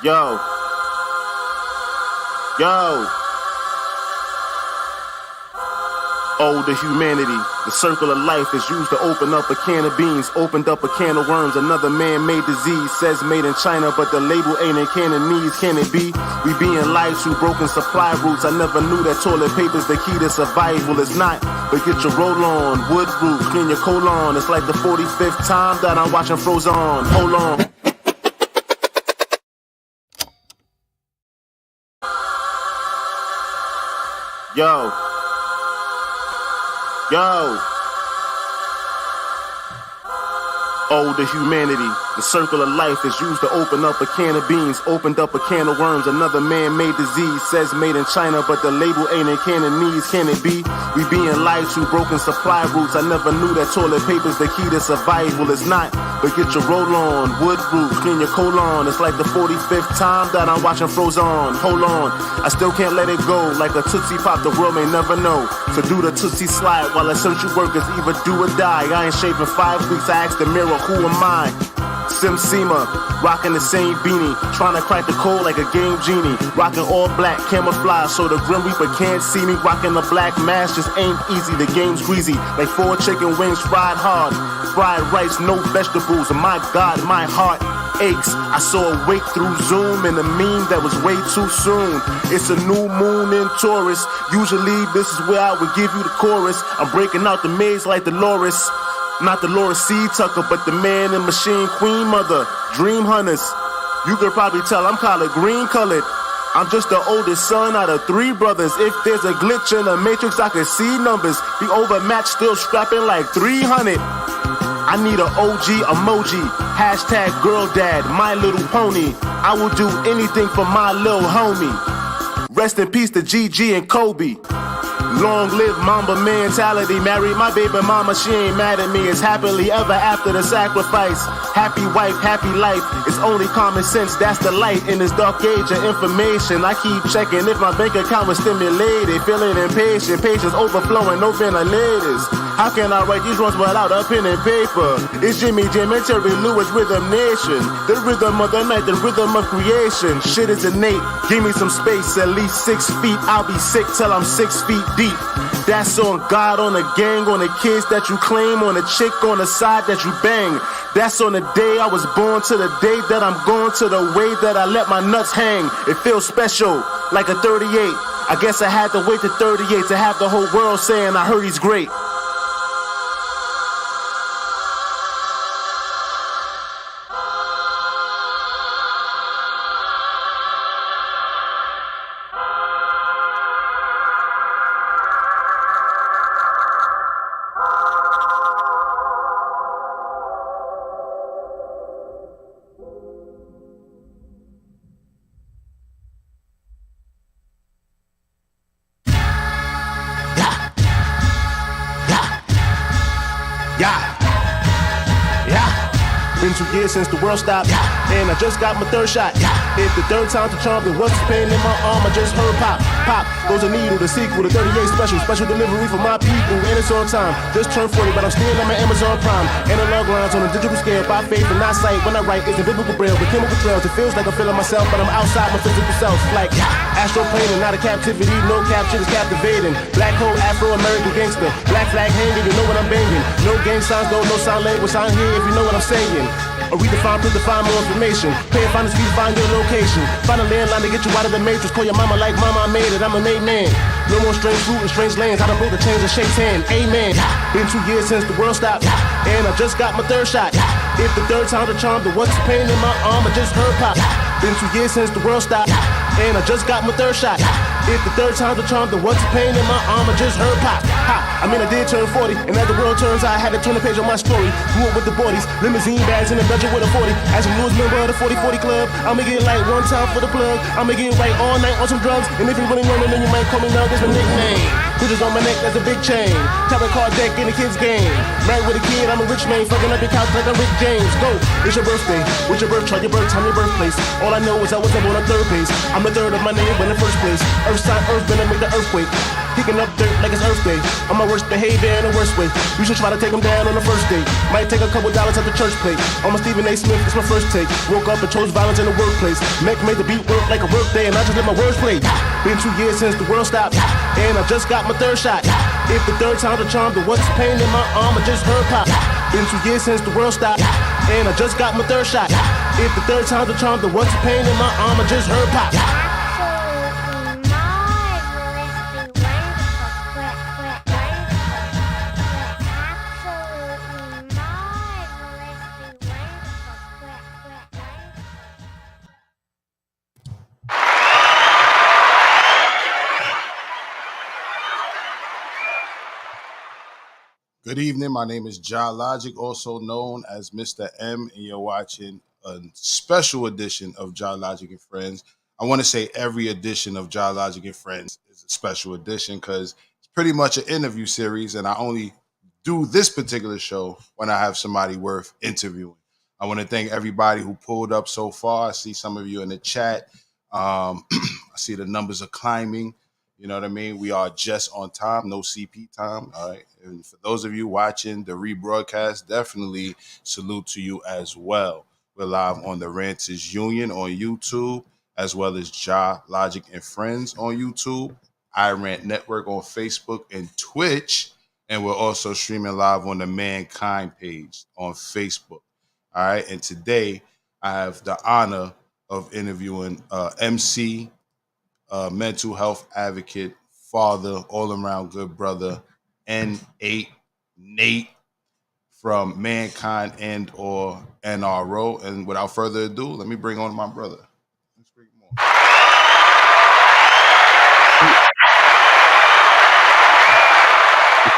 Yo. Oh, the humanity, the circle of life is used to open up a can of beans, opened up a can of worms, another man-made disease, says made in China, but the label ain't in Cantonese, can it be? We being lied to, broken supply routes, I never knew that toilet paper's the key to survival, it's not, but get your roll on, wood root, clean your colon, it's like the 45th time that I'm watching Frozen, hold on. Yo. Oh, the humanity, the circle of life is used to open up a can of beans, opened up a can of worms, another man-made disease, says made in China, but the label ain't in Cantonese, can it be? We being lied to, broken supply routes, I never knew that toilet paper's the key to survival, it's not, but get your roll on, wood root, clean your colon, it's like the 45th time that I'm watching Frozen, hold on, I still can't let it go, like a Tootsie Pop, the world may never know, so do the Tootsie slide, while essential workers either do or die, I ain't shaving 5 weeks, I asked the mirror, who am I? Sim Sema, rocking the same beanie, trying to crack the code like a game genie, rocking all black camouflage so the Grim Reaper can't see me, rocking a black mask just ain't easy, the game's greasy, like 4 chicken wings fried hard, fried rice, no vegetables, and my God, my heart aches. I saw a wake through Zoom and a meme that was way too soon. It's a new moon in Taurus, usually this is where I would give you the chorus, I'm breaking out the maze like Dolores. Not the Laura C. Tucker, but the man and machine queen mother, dream hunters. You could probably tell I'm collard green colored. I'm just the oldest son out of 3 brothers. If there's a glitch in the matrix, I can see numbers. The overmatch still strapping like 300. I need an OG emoji. Hashtag girl dad, my little pony. I will do anything for my little homie. Rest in peace to GG and Kobe. Long live Mamba mentality. Married my baby mama, she ain't mad at me. It's happily ever after the sacrifice. Happy wife, happy life. It's only common sense, that's the light in this dark age of information. I keep checking if my bank account was stimulated. Feeling impatient, patience overflowing, no ventilators. How can I write these ones without a pen and paper? It's Jimmy Jam and Terry Lewis Rhythm Nation. The rhythm of the night, the rhythm of creation. Shit is innate, give me some space, at least 6 feet. I'll be sick till I'm 6 feet deep. That's on God, on the gang, on the kids that you claim, on the chick on the side that you bang. That's on the day I was born to the day that I'm going, to the way that I let my nuts hang. It feels special, like a 38. I guess I had to wait to 38 to have the whole world saying I heard he's great. Been 2 years since the world stopped, and I just got my 3rd shot. If the 3rd time's the charm, then what's the pain in my arm? I just heard pop, pop, goes a needle, the sequel, the 38 special delivery for my people, and it's on time. Just turned 40, but I'm still at my Amazon Prime. Analog lines on a digital scale, by faith and not sight. When I write, it's a biblical braille with chemical trails. It feels like I'm feeling myself, but I'm outside my physical self. Like astroplaning, not a captivity, no capture is captivating. Black hole, Afro-American gangster, black flag hanging, you know what I'm banging. No gang signs, no sign language, sign here if you know what I'm saying. Or redefine, predefine more information. Pay and find the streets, find your location. Find a landline to get you out of the matrix. Call your mama like mama, I made it, I'm a made man. No more strange fruit and strange lanes. I done broke the chains and shakes hand. Amen. Been 2 years since the world stopped, and I just got my 3rd shot. If the 3rd time's the charm, then what's the pain in my arm? I just heard pop. Been 2 years since the world stopped, and I just got my 3rd shot. If the 3rd time's the charm, then what's the pain in my arm? I just heard pop. I mean I did turn 40, and as the world turns I had to turn the page on my story. Grew up with the boys, limousine bags in the bedroom with a 40. As a newest member of the 40-40 club, I'ma get like one time for the plug. I'ma get right all night on some drugs, and if you're really learning then you might call me now, this my nickname. Bridges on my neck, that's a big chain. Tarot card deck in the kids game. Married with a kid, I'm a rich man, fucking up your couch like I'm Rick James. Go, it's your birthday, what's your birth chart, your birth time, your birthplace. All I know is I was up on a 3rd place. I'm the 3rd of my name, but in the 1st place. Earth sign, earth gonna make the earthquake. Picking up dirt like it's Earth Day. On my worst behavior in the worst way. You should try to take them down on the first date. Might take a couple dollars at the church plate. On my Stephen A. Smith, it's my first take. Woke up and chose violence in the workplace. Made the beat work like a work day, and I just let my words play. Been 2 years since the world stopped, and I just got my third shot. If the third time's a charm, then what's the pain in my arm? I just heard pop. Been 2 years since the world stopped, and I just got my third shot. If the third time's a charm, then what's the pain in my arm? I just heard pop. Good evening. My name is Jah Logic, also known as Mr. M, and you're watching a special edition of Jah Logic and Friends. I want to say every edition of Jah Logic and Friends is a special edition because it's pretty much an interview series, and I only do this particular show when I have somebody worth interviewing. I want to thank everybody who pulled up so far. I see some of you in the chat. I see the numbers are climbing. You know what I mean? We are just on time, no CP time. All right. And for those of you watching the rebroadcast, definitely salute to you as well. We're live on the Ranters Union on YouTube, as well as Jah Logic and Friends on YouTube, iRant Network on Facebook and Twitch. And we're also streaming live on the Mankind page on Facebook. All right. And today I have the honor of interviewing MC, mental health advocate, father, all-around good brother, N8 Nate from Mankind and or NRO. And without further ado, let me bring on my brother. Let's bring him on.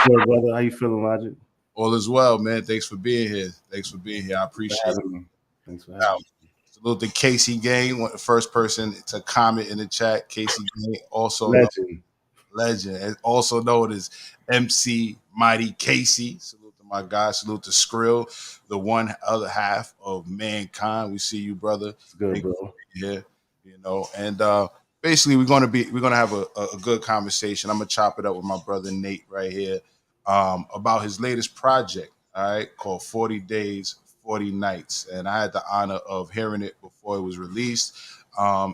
Good, brother. How you feeling, Logic? All is well, man. Thanks for being here. I appreciate it. Thanks for having me. Salute the Casey gang, the first person to comment in the chat. Casey gang, also legend, also known as MC Mighty Casey. Salute to my guy. Salute to Skrill, the one other half of Mankind. We see you, brother. It's good, bro. Yeah, you know, and basically we're gonna have a good conversation. I'm gonna chop it up with my brother Nate right here about his latest project, all right, called 40 Days, 40 Nights. And I had the honor of hearing it before it was released.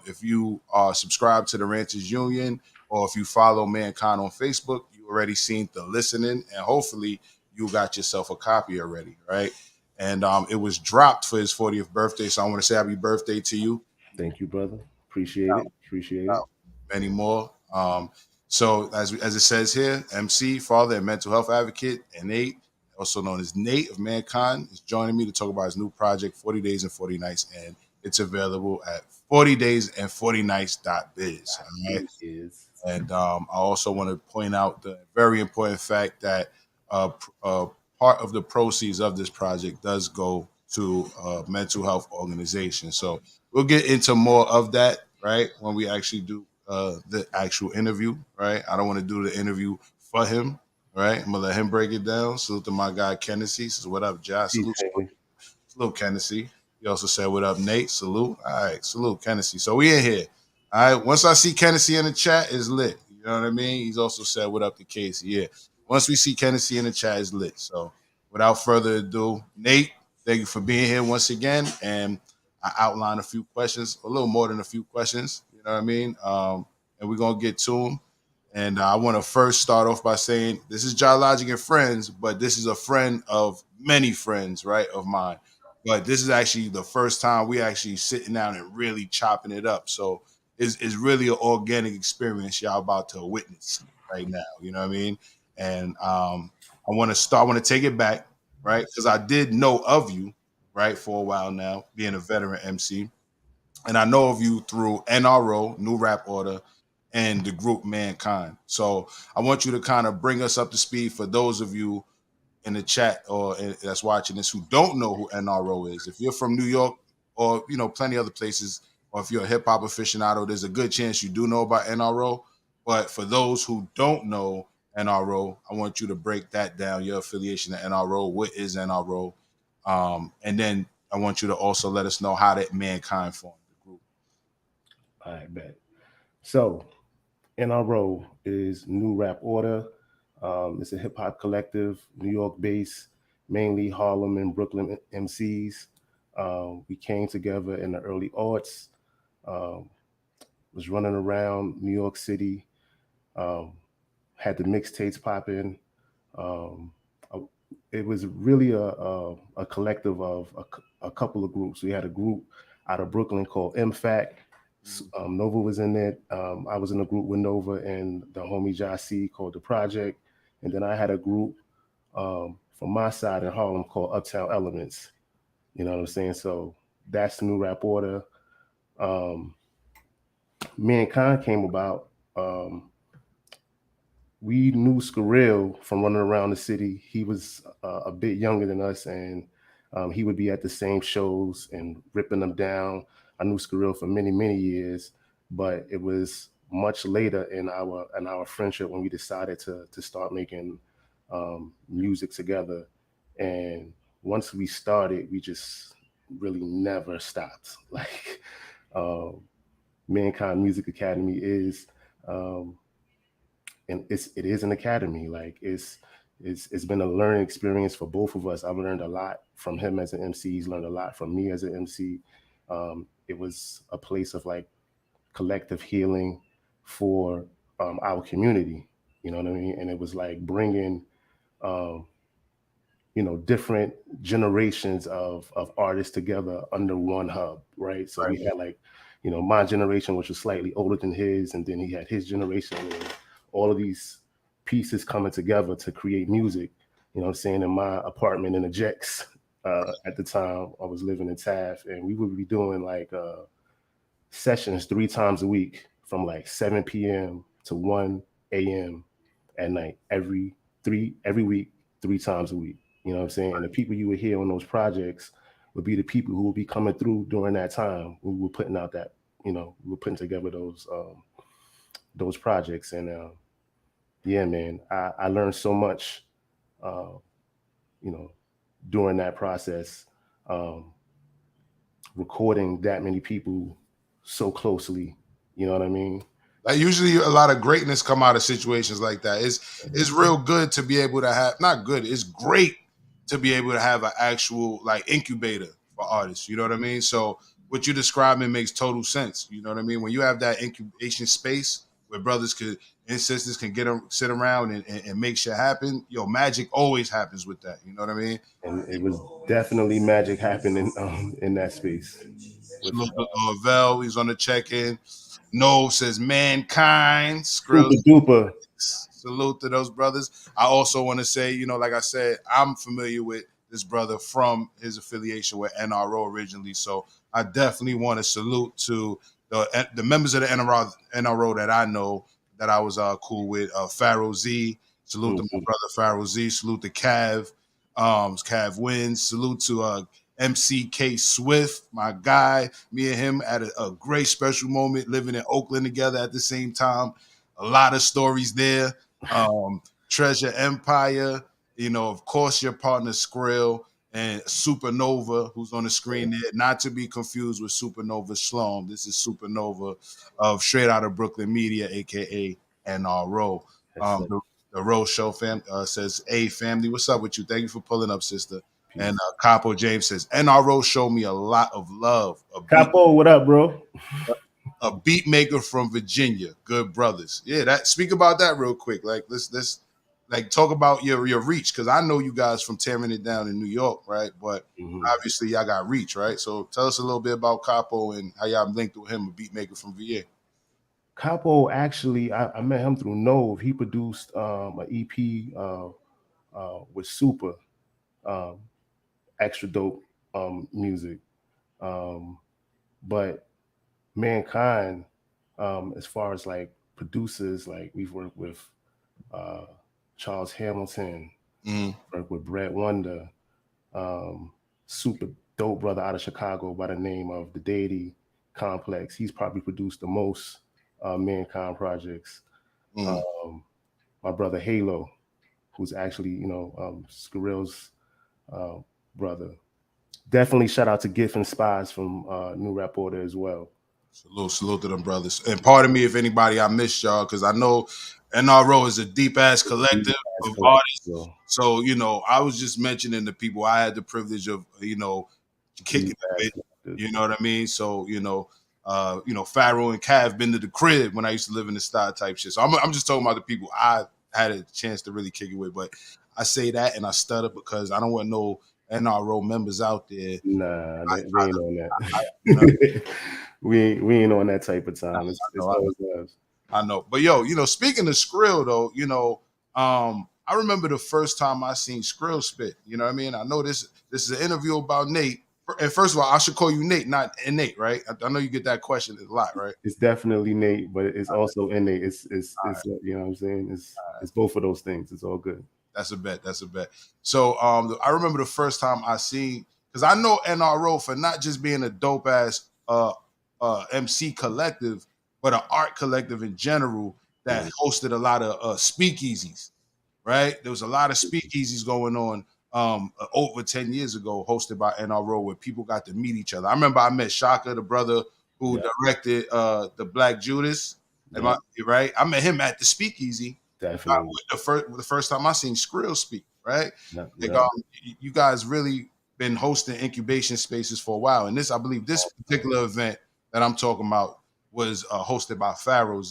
If you are subscribed to the Ranters Union or if you follow Mankind on Facebook, you already seen the listening, and hopefully you got yourself a copy already, right? And it was dropped for his 40th birthday. So I want to say happy birthday to you. Thank you, brother. Appreciate it. Many more. So as it says here, MC, father, and mental health advocate, and Nate, also known as Nate of Mankind, is joining me to talk about his new project, 40 Days and 40 Nights, and it's available at 40daysand40nights.biz. All right? And I also want to point out the very important fact that part of the proceeds of this project does go to a mental health organization. So we'll get into more of that, right, when we actually do the actual interview, right? I don't want to do the interview for him, right? I'm gonna let him break it down. Salute to my guy Kennedy. Says, what up, Josh? Salute Kennedy. He also said, what up, Nate? Salute. All right, salute Kennedy. So we in here. All right. Once I see Kennedy in the chat, it's lit. You know what I mean? He's also said, what up to Casey? Yeah. Once we see Kennedy in the chat, it's lit. So without further ado, Nate, thank you for being here once again. And I outlined a few questions, a little more than a few questions. You know what I mean? And we're gonna get to them. And I want to first start off by saying this is Jah Logic and Friends, but this is a friend of many friends, right, of mine. But this is actually the first time we actually sitting down and really chopping it up. So it's really an organic experience y'all about to witness right now. You know what I mean? And I want to take it back, right? Because I did know of you, right, for a while now, being a veteran MC. And I know of you through NRO, New Rap Order, and the group Mankind. So I want you to kind of bring us up to speed for those of you in the chat or that's watching this who don't know who NRO is. If you're from New York or, you know, plenty other places, or if you're a hip hop aficionado, there's a good chance you do know about NRO. But for those who don't know NRO, I want you to break that down, your affiliation to NRO. What is NRO? And then I want you to also let us know how that Mankind formed the group. All right, bet. So NRO is New Rap Order. It's a hip hop collective, New York based, mainly Harlem and Brooklyn MCs. We came together in the early aughts, um, was running around New York City, um, had the mixtapes popping. Um, uh, it was really a collective of a couple of groups. We had a group out of Brooklyn called MFAC. Nova was in it. I was in a group with Nova and the homie Jah called The Project. And then I had a group from my side in Harlem called Uptown Elements. You know what I'm saying? So that's the New Rap Order. Um, Mankind came about. We knew Skrill from running around the city. He was a bit younger than us, and he would be at the same shows and ripping them down. I knew Skrill for many, many years, but it was much later in our friendship when we decided to start making music together. And once we started, we just really never stopped. Like um, Mankind Music Academy is. Um, and it is an academy. Like it's been a learning experience for both of us. I've learned a lot from him as an MC. He's learned a lot from me as an MC. It was a place of like collective healing for our community. You know what I mean? And it was like bringing um, different generations of artists together under one hub, right? So we had like my generation, which was slightly older than his, and then he had his generation, and all of these pieces coming together to create music. You know what I'm saying? In my apartment in the Jex, at the time I was living in Taft, and we would be doing like sessions 3 times a week from like 7 p.m. to 1 a.m. at night, every week, 3 times a week. You know what I'm saying? And the people you would hear on those projects would be the people who would be coming through during that time. We were putting out that, we were putting together those projects. And yeah, man, I learned so much, uh, you know, during that process, um, recording that many people so closely. You know what I mean? Like usually a lot of greatness come out of situations like that. It's real good to be able to have, not good, it's great to be able to have an actual like incubator for artists. You know what I mean? So what you're describing makes total sense. You know what I mean? When you have that incubation space where brothers could and sisters can sit around and make shit happen, magic always happens with that. You know what I mean? And it was definitely magic happening in that space. With Salute to Vel, he's on the check-in. No says mankind. Super Skrills. duper. Salute to those brothers. I also want to say, like I said, I'm familiar with this brother from his affiliation with NRO originally. So I definitely want to salute to the members of the NRO that I know that I was cool with. Pharaoh Z. Salute to my brother Pharaoh Z. Salute to Cav. Cav Wins. Salute to MCK Swift, my guy. Me and him had a great special moment living in Oakland together at the same time. A lot of stories there. Trezure Empire, of course, your partner Skrill and Supernova, who's on the screen there, not to be confused with Supernova Shalom. This is Supernova of Straight Out of Brooklyn Media, aka NRO. The Rose Show says, "Hey family, what's up with you? Thank you for pulling up, sister." Peace. And Capo James says, "NRO showed me a lot of love." Capo, what up, bro? A beat maker from Virginia, good brothers. Yeah, that speak about that real quick. Like let's like talk about your reach, because I know you guys from tearing it down in New York, right? But obviously y'all got reach, right? So tell us a little bit about Capo and how y'all linked with him, a beat maker from VA. Capo, actually, I met him through Nove. He produced an EP with Super, um, extra dope music. But Mankind, as far as like producers, like we've worked with Charles Hamilton, worked with Brett Wonder, super dope brother out of Chicago by the name of the Deity Complex. He's probably produced the most Mankind projects. My brother Halo, who's actually Skrill's brother. Definitely shout out to Giff and Spies from New Rap Order as well. Salute to them brothers. And pardon me if anybody I missed y'all, because I know NRO is a deep ass collective of artists. So, you know, I was just mentioning the people I had the privilege of, you know, kicking it with. You know what I mean? So, you know, Pharaoh and Cav been to the crib when I used to live in the style type shit. So I'm just talking about the people I had a chance to really kick it with. But I say that and I stutter because I don't want no NRO members out there. Nah, we ain't on that. we ain't on that type of time. It's always loves. I know. But yo, you know, speaking of Skrill though, you know, I remember the first time I seen Skrill spit. You know what I mean? I know this is an interview about Nate. And first of all, I should call you Nate, not innate, right? I know you get that question a lot, right? It's definitely Nate, but it's also innate. It's you know what I'm saying? It's both of those things. It's all good. That's a bet. So I remember the first time I seen, because I know NRO for not just being a dope ass MC collective, but an art collective in general that hosted a lot of speakeasies, right? There was a lot of speakeasies going on over 10 years ago, hosted by NRO, where people got to meet each other. I remember I met Shaka, the brother who directed the Black Judas. Right? I met him at the speakeasy. Definitely. The first time I seen Skrill speak, right? You guys really been hosting incubation spaces for a while. And I believe this particular event that I'm talking about was hosted by Pharaoh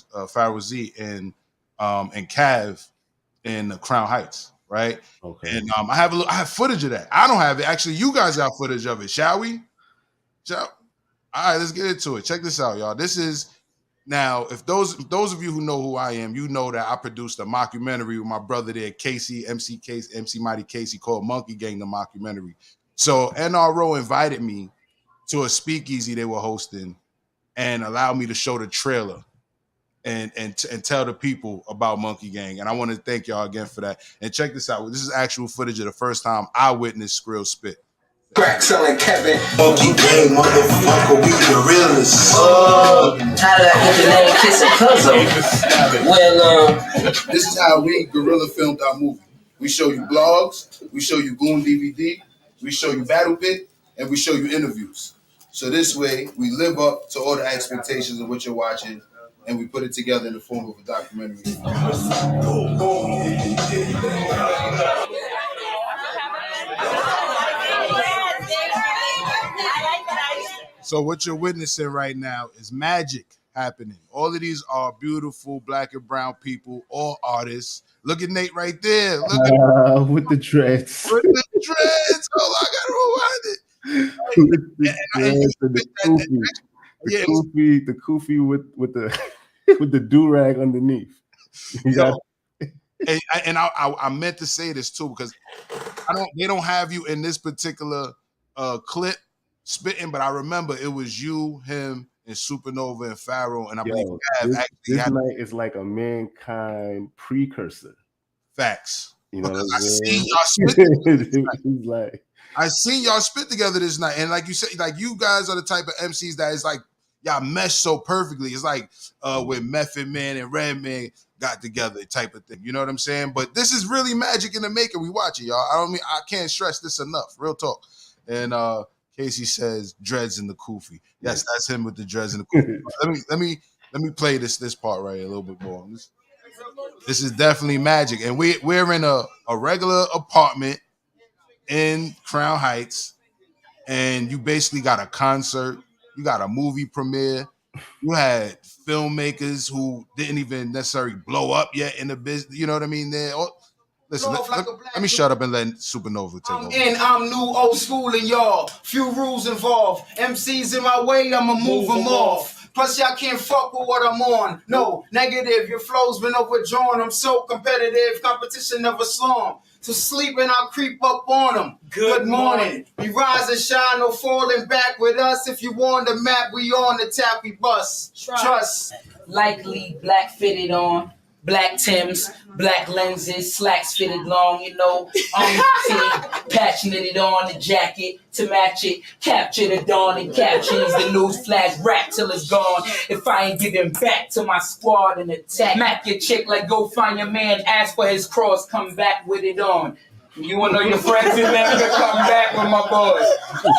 Z and Cav in Crown Heights, right? Okay. And I have footage of that. I don't have it. Actually, you guys got footage of it. Shall we? All right, let's get into it. Check this out, y'all. This is now, if those of you who know who I am, you know that I produced a mockumentary with my brother there, MC Mighty Casey, called Monkey Gang, the mockumentary. So NRO invited me to a speakeasy they were hosting and allowed me to show the trailer and tell the people about Monkey Gang. And I want to thank y'all again for that. And check this out. This is actual footage of the first time I witnessed Skrill spit. Crack selling Kevin. Monkey Gang, motherfucker, we the realest. How did I get the name Kissing Cousin? Well, this is how we guerrilla filmed our movie. We show you blogs, we show you Goon DVD, we show you Battle Pit, and we show you interviews. So this way, we live up to all the expectations of what you're watching, and we put it together in the form of a documentary. So what you're witnessing right now is magic happening. All of these are beautiful black and brown people, all artists. Look at Nate right there. Look at with the dreads. With the dreads. Oh, I gotta rewind it. The kufi with the with the do-rag underneath. I meant to say this too, because they don't have you in this particular clip spitting, but I remember it was you, him, and Supernova and Pharaoh, and I believe this night is like a Mankind precursor. Facts. You know, I seen y'all spit. I seen y'all spit together this night, and like you said, like you guys are the type of MCs that is like y'all mesh so perfectly. It's like when Method Man and Redman got together, type of thing. You know what I'm saying? But this is really magic in the making. We watch it, y'all. I can't stress this enough. Real talk. And Casey says dreads in the kufi. Yes, that's him with the dreads in the kufi. let me play this part right here a little bit more. This is definitely magic, and we're in a regular apartment in Crown Heights, and you basically got a concert, you got a movie premiere, you had filmmakers who didn't even necessarily blow up yet in the business. You know what I mean? Listen, let me shut up and let Supernova take over. I'm new, old school, and y'all. Few rules involved. MCs in my way, I'ma move them off. Plus, y'all can't fuck with what I'm on. No, negative, your flow's been overdrawn. I'm so competitive, competition never slum. To sleep and I'll creep up on them. Good morning. We rise and shine, no falling back with us. If you on the map, we on the tap, we bust. Trust. Likely black fitted on. Black Timbs, black lenses, slacks fitted long, you know, on the tee, patch knitted on the jacket to match it, capture the dawn and captions, the news flash rap till it's gone. If I ain't giving back to my squad and attack, smack your chick like go find your man, ask for his cross, come back with it on. You wanna know your friends in there? Come back with my boys.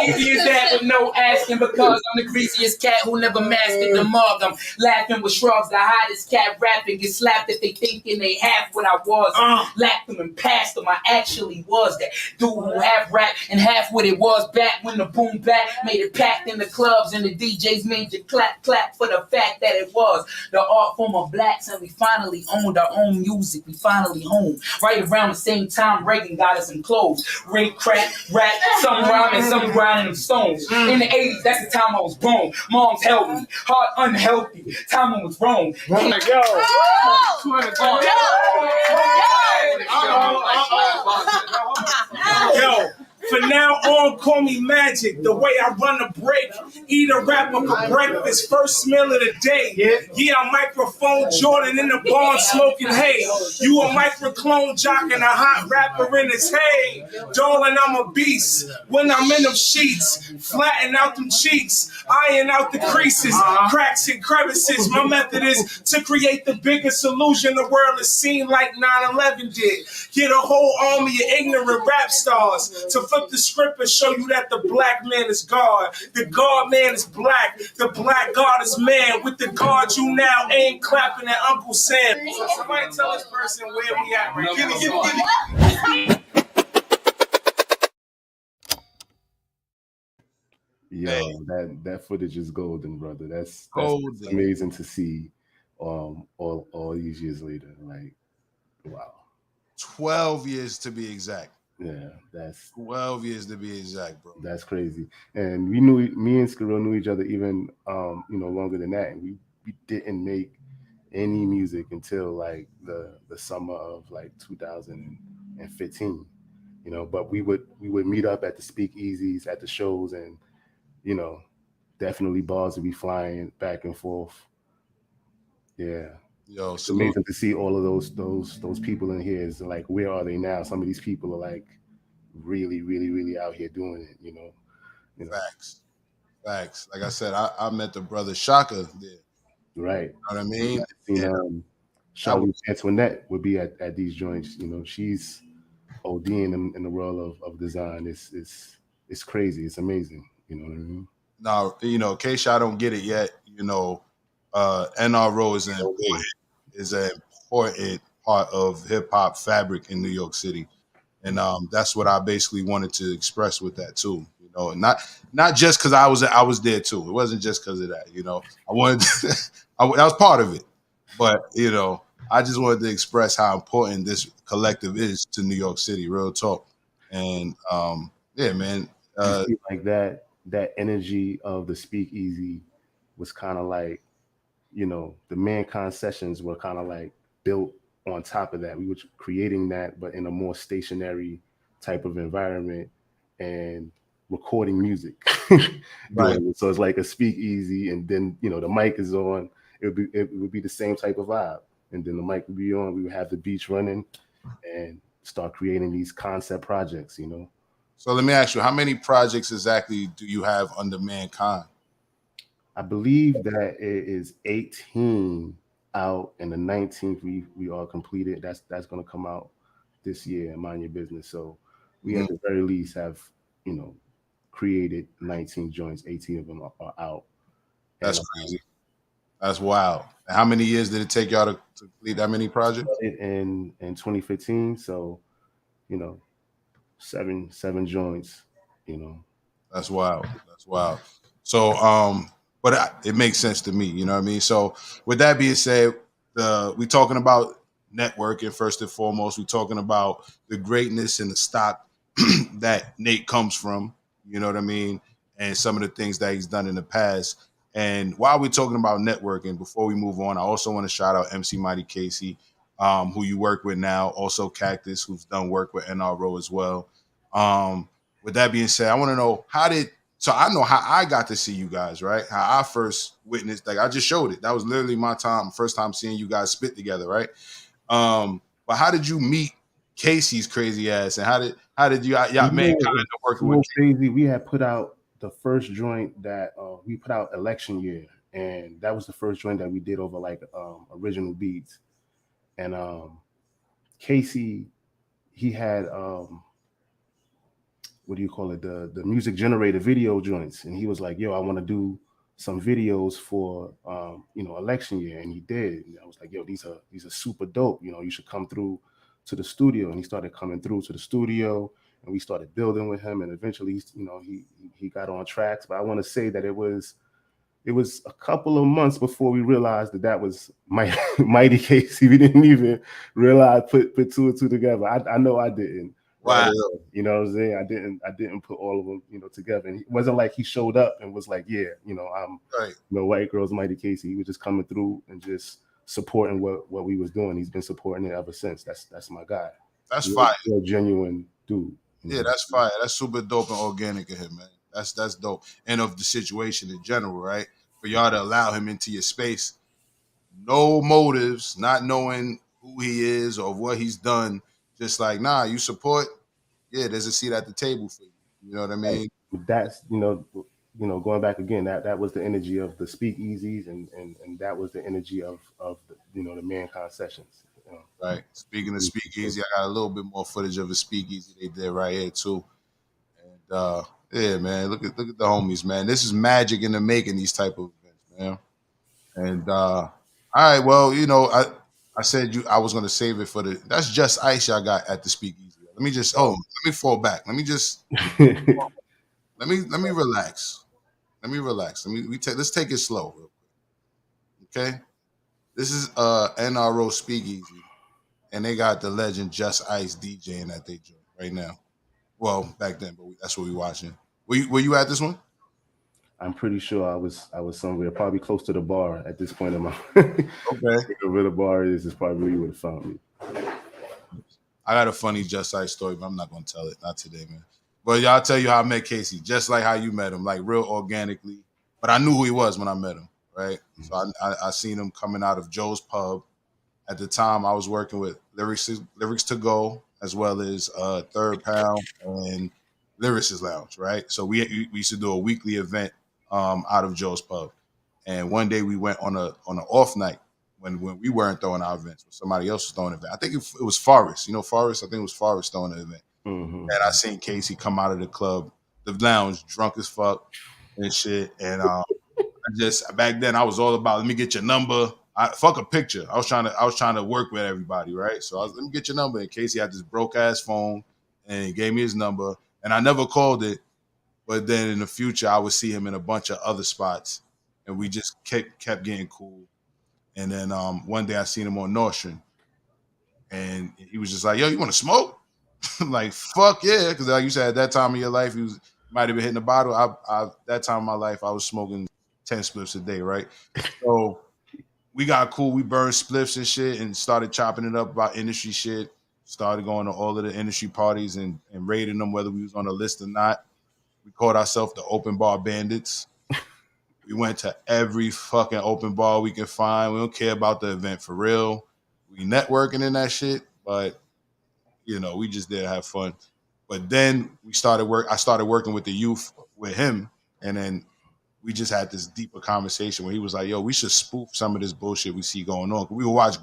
Easy as that with no asking because I'm the greasiest cat who never mastered the mug. I'm laughing with shrugs, the hottest cat rapping. Get slapped if they thinking they have what I was. Lapped them and passed them. I actually was that dude who half rap and half what it was back when the boom back made it packed in the clubs and the DJs made you clap for the fact that it was the art form of blacks and we finally owned our own music. We finally home. Right around the same time Reagan got us in clothes. Rig, crack, rap, some rhyming, some grinding them stones. In the 80s, that's the time I was born. Mom's held me, heart unhealthy. Time I was wrong. Yo, for now on, call me Magic. The way I run a break, eat a rapper for breakfast, first meal of the day. Yeah, I'm microphone Jordan in the barn smoking hay. You a microclone jock and a hot rapper in his hay. Darling, I'm a beast. When I'm in them sheets, flatten out them cheeks, iron out the creases, cracks and crevices. My method is to create the biggest illusion the world has seen like 9/11 did. Get a whole army of ignorant rap stars to flip the script and show you that the black man is God. The God man is black. The black God is man. With the God you now aim clapping at Uncle Sam. So somebody tell this person where we at right now. Give me. Yo, that footage is golden, brother. That's Golden. amazing to see. All these years later, like, wow. 12 years to be exact. Yeah, that's 12 years to be exact, bro. That's crazy. And me and Skirrell knew each other even longer than that. And we didn't make any music until like the summer of like 2015. But we would meet up at the speakeasies, at the shows, and definitely bars would be flying back and forth. Yeah. Yo, it's amazing to see all of those people in here. Is like, where are they now? Some of these people are like really, really, really out here doing it. Facts. Like I said, I met the brother Shaka there. Right. You know what I mean? Charlie Antoinette would be at these joints. She's ODing in the world of design. It's crazy. It's amazing. You know what I mean? Now, in case y'all don't get it yet, NRO is an important part of hip hop fabric in New York City, and that's what I basically wanted to express with that too. Not just because I was there too. It wasn't just because of that. I wanted that was part of it, but I just wanted to express how important this collective is to New York City. Real talk, and yeah, man. Like that energy of the speakeasy was kind of like, the Mankind sessions were kind of like built on top of that. We were creating that, but in a more stationary type of environment and recording music. Right. So it's like a speakeasy, and then the mic is on. It would be the same type of vibe, and then the mic would be on. We would have the beats running and start creating these concept projects. So let me ask you, how many projects exactly do you have under Mankind? I believe that it is 18 out, and the 19th we all completed. That's going to come out this year. Mind your business. So we at the very least have created 19 joints. 18 of them are out. That's crazy. That's wild. How many years did it take y'all to complete that many projects? In 2015. So seven joints. That's wild. So but it makes sense to me. You know what I mean? So with that being said, we talking about networking first and foremost. We talking about the greatness and the stock that Nate comes from. You know what I mean? And some of the things that he's done in the past. And while we're talking about networking, before we move on, I also want to shout out MC Mighty Casey, who you work with now. Also Cactus, who's done work with NRO as well. With that being said, I want to know so I know how I got to see you guys, right? How I first witnessed, like I just showed it. That was literally my first time seeing you guys spit together, right? But how did you meet Casey's crazy ass, and how did y'all Mankind working with crazy? We had put out the first joint that we put out election year, and that was the first joint that we did over like original beats. And Casey, he had what do you call it, the music generator video joints, and he was like, yo, I want to do some videos for election year, and he did. And I was like, yo, these are super dope, you should come through to the studio. And he started coming through to the studio, and we started building with him, and eventually he got on tracks. But I want to say that it was a couple of months before we realized that was Mighty Casey. We didn't even realize, put two and two together. I know I didn't. Wow. You know what I'm saying? I didn't put all of them, together. And it wasn't like he showed up and was like, yeah, I'm right. White Girls Mighty Casey. He was just coming through and just supporting what we was doing. He's been supporting it ever since. That's my guy. That's fire. Real genuine dude. Yeah, that's fire. That's super dope and organic of him, man. That's dope. And of the situation in general, right? For y'all to allow him into your space, no motives, not knowing who he is or what he's done. Just like, nah, you support. Yeah, there's a seat at the table for you. You know what I mean? That's going back again. That was the energy of the speakeasies, and that was the energy of the Mankind sessions. Right. Speaking of speakeasy, I got a little bit more footage of a speakeasy they did right here too. And yeah, man, look at the homies, man. This is magic in the making. These type of events, man. And all right, well, I said I was gonna save it for that's just ice y'all got at the speakeasy. Let me fall back. Let me just let me relax. Let's take it slow real quick. Okay? This is NRO Speakeasy, and they got the legend Just Ice DJing at they joint right now. Well, back then, but that's what we watching. Were you at this one? I'm pretty sure I was somewhere, probably close to the bar at this point in my okay. Where the bar is probably where you would have found me. I got a funny Just Ice story, but I'm not gonna tell it. Not today, man. But y'all tell you how I met Casey, just like how you met him, like real organically. But I knew who he was when I met him, right? Mm-hmm. So I seen him coming out of Joe's Pub. At the time, I was working with Lyrics to Go, as well as Third Pound and Lyricist Lounge, right? So we used to do a weekly event out of Joe's Pub, and one day we went on an off night when we weren't throwing our events, but somebody else was throwing an event. I think it was Forrest. Forrest. I think it was Forrest throwing an event. Mm-hmm. And I seen Casey come out of the club, the lounge, drunk as fuck and shit. And I just back then I was all about, let me get your number. Fuck a picture. I was trying to work with everybody, right? So let me get your number. And Casey had this broke ass phone, and he gave me his number. And I never called it, but then in the future I would see him in a bunch of other spots, and we just kept getting cool. And then one day I seen him on Nostrand, and he was just like, "Yo, you want to smoke?" I'm like, "Fuck yeah!" Because like you said, at that time of your life, you might have been hitting the bottle. That time of my life, I was smoking 10 spliffs a day, right? So we got cool. We burned spliffs and shit, and started chopping it up about industry shit. Started going to all of the industry parties and rating them, whether we was on a list or not. We called ourselves the Open Bar Bandits. We went to every fucking open bar we could find. We don't care about the event for real. We networking in that shit, but we just did have fun. But then I started working with the youth with him, and then we just had this deeper conversation where he was like, "Yo, we should spoof some of this bullshit we see going on." We would watch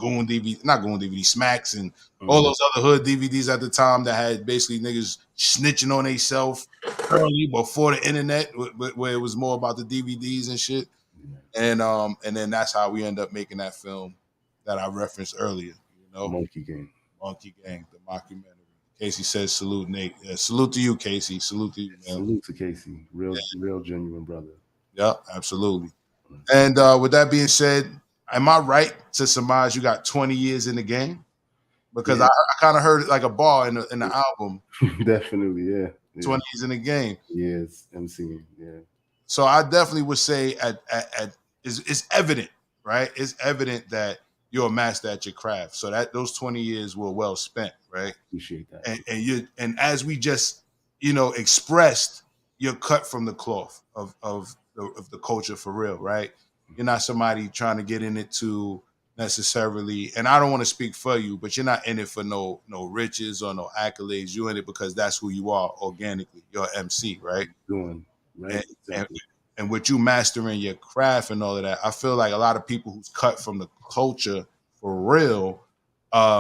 Smacks, and all those other hood DVDs at the time that had basically niggas snitching on themselves early before the internet, where it was more about the DVDs and shit. And then that's how we end up making that film that I referenced earlier. Monkey Gang, the mockumentary. Casey says, "Salute, Nate." Yeah, salute to you, Casey. Salute to you, man. Salute to Casey, real genuine brother. Yeah, absolutely. And with that being said, am I right to surmise you got 20 years in the game? Because I kind of heard it like a bar in the album. Definitely, yeah. 20 years in the game. Yes, MCing, yeah. So I definitely would say it's evident, right? It's evident that you're a master at your craft. So that those 20 years were well spent, right? Appreciate that. And as we just, expressed, you're cut from the cloth of the culture for real, right? You're not somebody trying to get in it to necessarily, and I don't want to speak for you, but you're not in it for no riches or no accolades. You're in it because that's who you are organically. You're an MC, right? Doing right. And with you mastering your craft and all of that, I feel like a lot of people who's cut from the culture for real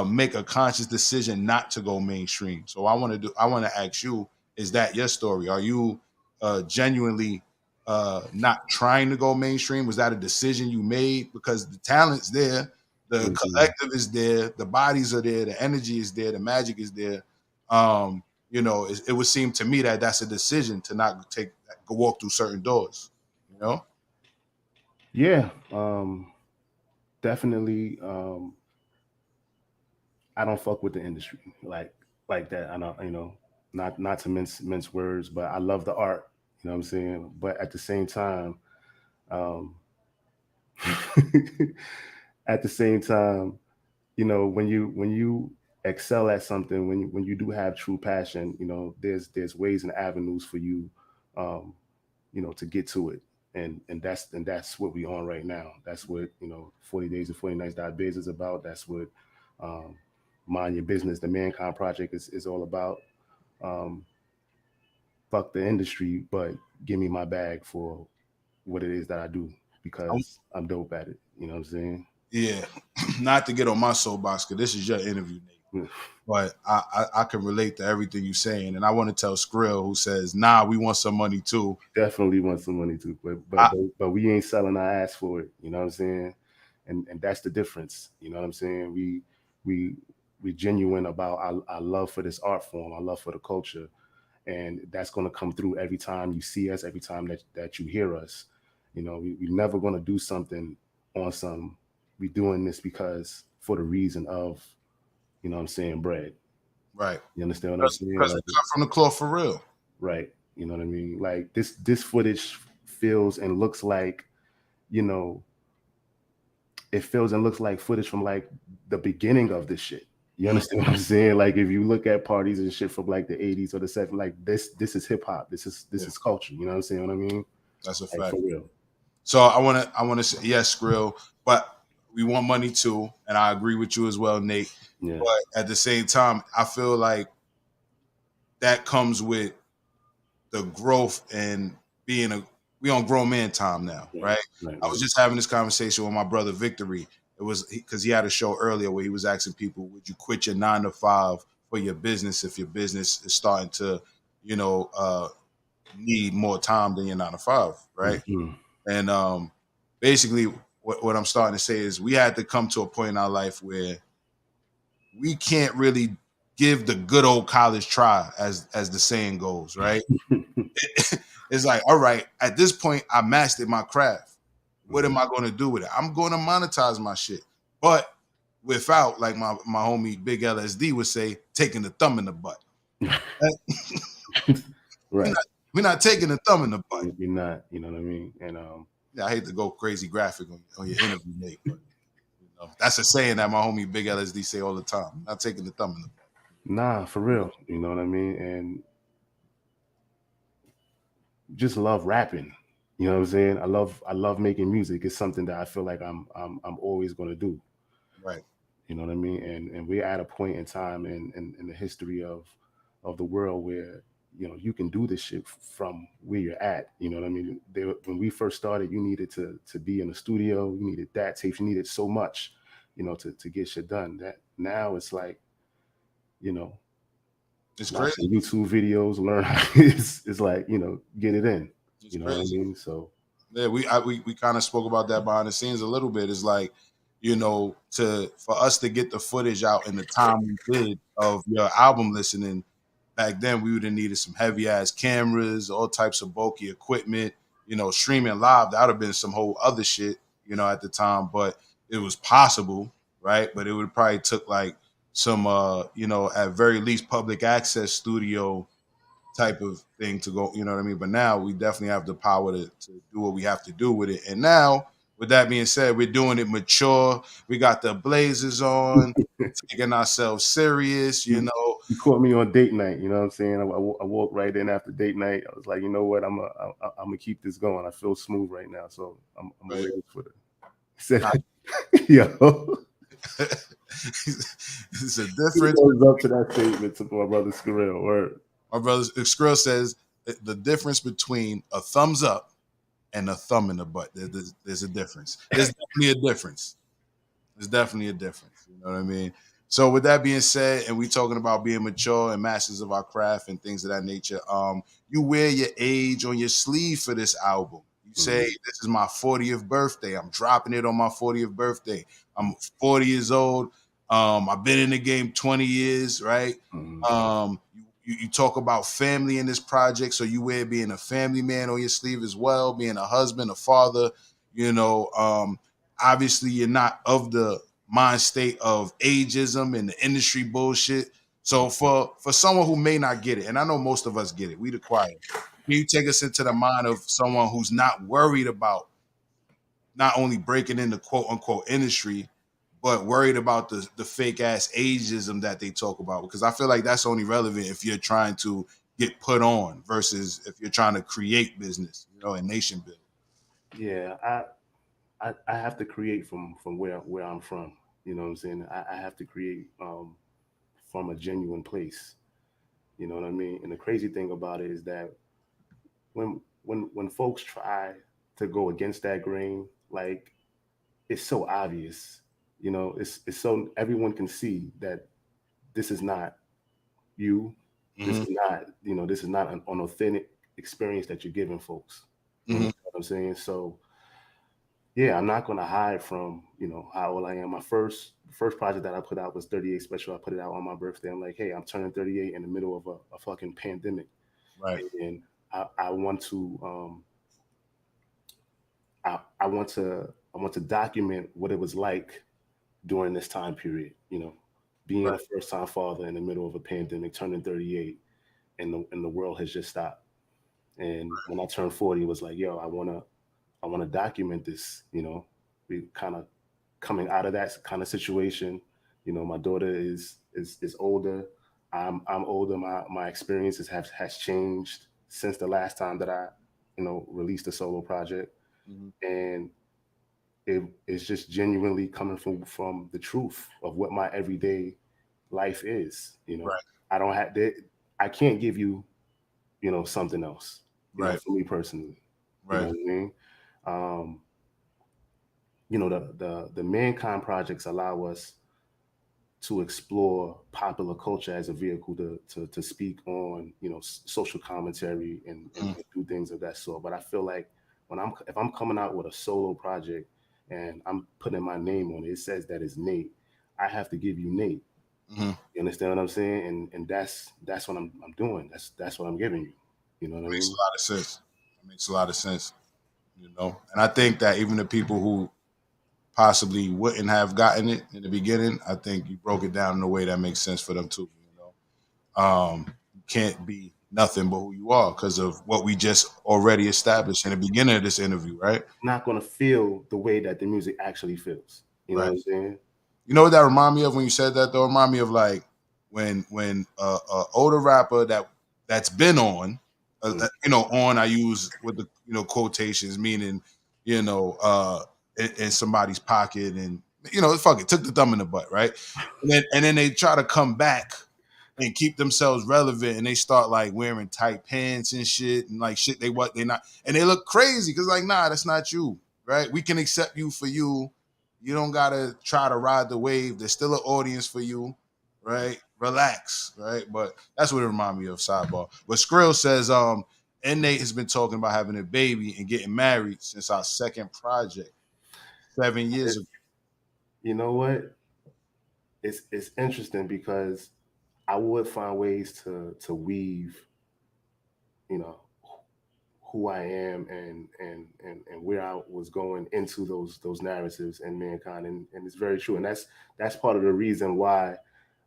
make a conscious decision not to go mainstream. So I want to ask you, is that your story? Are you genuinely not trying to go mainstream? Was that a decision you made? Because the talent's there, the collective is there, the bodies are there, the energy is there, the magic is there. It would seem to me that that's a decision to not walk through certain doors. You know? Yeah, definitely. I don't fuck with the industry like that. I know, not to mince words, but I love the art. You know what I'm saying? But at the same time, um, at the same time, when you excel at something, when you do have true passion, there's ways and avenues for you, to get to it. And that's what we on right now. That's what 40 Days and 40 Nights.biz is about. That's what um, Mind Your Business, the Mankind Project is all about. Um, Fuck the industry, but give me my bag for what it is that I do because I'm dope at it. You know what I'm saying? Yeah, not to get on my soapbox because this is your interview, Nate. But I can relate to everything you're saying, and I want to tell Skrill, who says, "Nah, we want some money too." Definitely want some money too, but we ain't selling our ass for it. You know what I'm saying? And that's the difference. You know what I'm saying? We genuine about our love for this art form, our love for the culture, and that's going to come through every time you see us, every time that you hear us. We're never going to do something on some. We doing this because for the reason of, what I'm saying, bread. Right. You understand what I'm saying? Because it come from the cloth for real. Right. You know what I mean? Like this footage feels and looks like, it feels and looks like footage from like the beginning of this shit. You understand what I'm saying? Like if you look at parties and shit from like the 80s or the 70s, like this is hip hop. This is culture. You know what I'm saying? What I mean? That's a like, fact. For real. So I wanna say yes, Skrill, but we want money too, and I agree with you as well, Nate. Yeah. But at the same time, I feel like that comes with the growth and we on grown man time now, right? I was just having this conversation with my brother Victory. It was because he had a show earlier where he was asking people, would you quit your 9 to 5 for your business if your business is starting to, need more time than your 9 to 5, right? Mm-hmm. And basically what I'm starting to say is we had to come to a point in our life where we can't really give the good old college try, as the saying goes, right? It's like, all right, at this point, I mastered my craft. What am I going to do with it? I'm going to monetize my shit, but without, like my homie Big LSD would say, taking the thumb in the butt. Right. We're not taking the thumb in the butt. You're not. You know what I mean? And yeah, I hate to go crazy graphic on your interview, Nate, but that's a saying that my homie Big LSD say all the time. Not taking the thumb in the butt. Nah, for real. You know what I mean? And just love rapping. You know what I'm saying? I love making music. It's something that I feel like I'm always going to do. Right. You know what I mean? And we're at a point in time in the history of the world where you can do this shit from where you're at. You know what I mean? When we first started, you needed to be in the studio. You needed that tapes. You needed so much, to get shit done. That now it's like, it's watch crazy. YouTube videos, learn. It's like get it in. It's know crazy. what I mean? So yeah, we kind of spoke about that behind the scenes a little bit. It's like, for us to get the footage out in the time we did of your album listening, back then we would have needed some heavy ass cameras, all types of bulky equipment, streaming live. That would have been some whole other shit, at the time, but it was possible, right? But it would probably took like some, at very least public access studio type of thing to go, you know what I mean? But now we definitely have the power to do what we have to do with it. And now, with that being said, we're doing it mature. We got the blazers on, taking ourselves serious, You caught me on date night, you know what I'm saying? I walked right in after date night. I was like, you know what? I'm gonna keep this going. I feel smooth right now, so I'm right. ready for it. Said, yo. It's a difference. Goes up to that statement to my brother Skrill. Word. My brother Skrill says the difference between a thumbs up and a thumb in the butt. There's a difference. There's definitely a difference. There's definitely a difference. You know what I mean? So with that being said, and we talking about being mature and masters of our craft and things of that nature, you wear your age on your sleeve for this album. You say, this is my 40th birthday. I'm dropping it on my 40th birthday. I'm 40 years old. I've been in the game 20 years, right? You talk about family in this project, so you wear being a family man on your sleeve as well, being a husband, a father. You know, obviously you're not of the mind state of ageism and the industry bullshit. So for someone who may not get it, and I know most of us get it, we the choir. Can you take us into the mind of someone who's not worried about not only breaking in the quote unquote industry, but worried about the fake ass ageism that they talk about? Because I feel like that's only relevant if you're trying to get put on versus if you're trying to create business, you know, and nation build. Yeah, I have to create from where I'm from. You know what I'm saying? I have to create from a genuine place. You know what I mean? And the crazy thing about it is that when folks try to go against that grain, like, it's so obvious. You know, it's so everyone can see that this is not you. This is not, you know, this is not an authentic experience that you're giving folks. You know what I'm saying? So yeah, I'm not gonna hide from, you know, how old I am. My first project that I put out was 38 Special. I put it out on my birthday. I'm like, hey, I'm turning 38 in the middle of a fucking pandemic. Right. And I want to I want to document what it was like during this time period, you know, being a first time father in the middle of a pandemic, turning 38, and the world has just stopped. And when I turned 40, it was like, yo, I wanna document this, you know. We kind of coming out of that kind of situation. You know, my daughter is older. I'm older. My experiences has changed since the last time that I, you know, released a solo project. And it's just genuinely coming from the truth of what my everyday life is. You know, Right. I don't have that. I can't give you, you know, something else. You know, Right. for me personally. You know Right. what I mean? You know, the Mankind projects allow us to explore popular culture as a vehicle to speak on, you know, social commentary and do things of that sort. But I feel like if I'm coming out with a solo project and I'm putting my name on it, it says that it's Nate. I have to give you Nate. You understand what I'm saying? And that's what I'm doing. That's what I'm giving you. You know what I Makes mean? a lot of sense. It makes a lot of sense, you know. And I think that even the people who possibly wouldn't have gotten it in the beginning, I think you broke it down in a way that makes sense for them too. You know, you can't be nothing but who you are because of what we just already established in the beginning of this interview, right? Not gonna feel the way that the music actually feels. You know Right. what I'm saying? You know what that remind me of when you said that though? Remind me of like when a older rapper that's been on, you know, on I use with the, you know, quotations meaning, you know, in somebody's pocket and, you know, fuck it, took the thumb in the butt, right? And then they try to come back and keep themselves relevant and they start like wearing tight pants and shit and like shit they not, and they look crazy because like, nah, that's not you, right? We can accept you for you. You don't gotta try to ride the wave. There's still an audience for you, right? Relax, right? But that's what it reminded me of, sidebar. But Skrill says, and Nate has been talking about having a baby and getting married since our second project 7 years ago. You know what? It's interesting because I would find ways to weave, you know, who I am and where I was going into those narratives and Mankind, and it's very true, and that's part of the reason why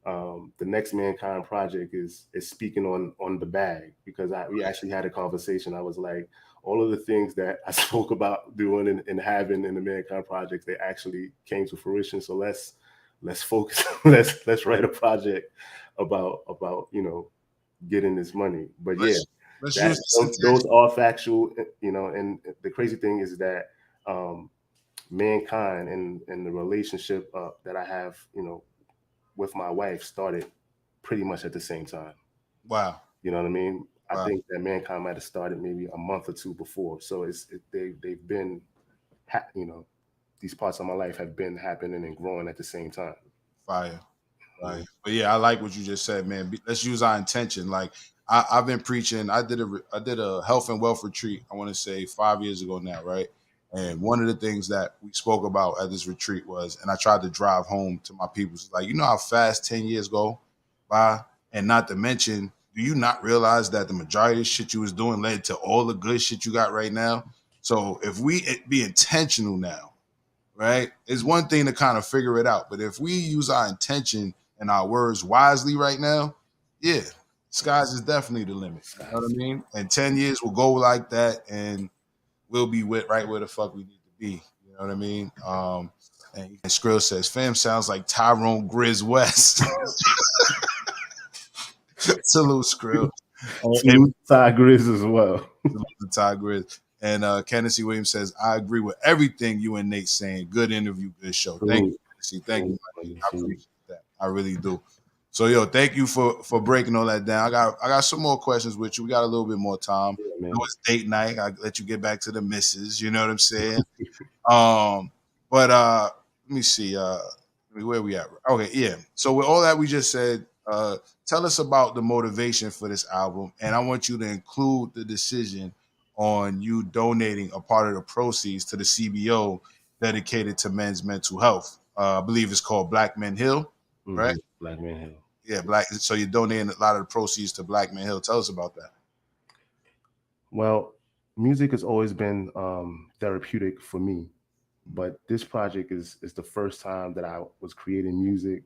the next Mankind project is speaking on the bag, because we actually had a conversation. I was like, all of the things that I spoke about doing and having in the Mankind projects, they actually came to fruition. So let's focus. let's write a project about, you know, getting this money. But yeah, Let's that use this those are factual, you know. And the crazy thing is that Mankind and the relationship that I have, you know, with my wife started pretty much at the same time. Wow. You know what I mean? I Wow. think that Mankind might have started maybe a month or two before. So they've been, you know, these parts of my life have been happening and growing at the same time. Fire. Right. But yeah, I like what you just said, man. Let's use our intention. Like I've been preaching. I did a health and wealth retreat. I want to say 5 years ago now, right? And one of the things that we spoke about at this retreat was, and I tried to drive home to my people, like, you know how fast 10 years go by, and not to mention, do you not realize that the majority of the shit you was doing led to all the good shit you got right now? So if we be intentional now, right? It's one thing to kind of figure it out, but if we use our intention and our words wisely right now, yeah, skies is definitely the limit. You know what I mean? And 10 years will go like that, and we'll be right where the fuck we need to be. You know what I mean? And Skrill says, fam sounds like Tyrone Grizz West. Salute, Skrill. And Ty Grizz as well. The Ty Grizz. And Kennedy Williams says, I agree with everything you and Nate saying. Good interview, good show. Thank you, Kennedy. Thank you. I appreciate that. I really do. So, yo, thank you for breaking all that down. I got some more questions with you. We got a little bit more time. Yeah, it was date night. I let you get back to the missus. You know what I'm saying? But let me see. Where we at? Okay, yeah. So with all that we just said, tell us about the motivation for this album, and I want you to include the decision on you donating a part of the proceeds to the CBO dedicated to men's mental health. I believe it's called Black Men Heal, right? Black Men Heal. Yeah, So you're donating a lot of the proceeds to Black Men Heal. Tell us about that. Well, music has always been therapeutic for me, but this project is the first time that I was creating music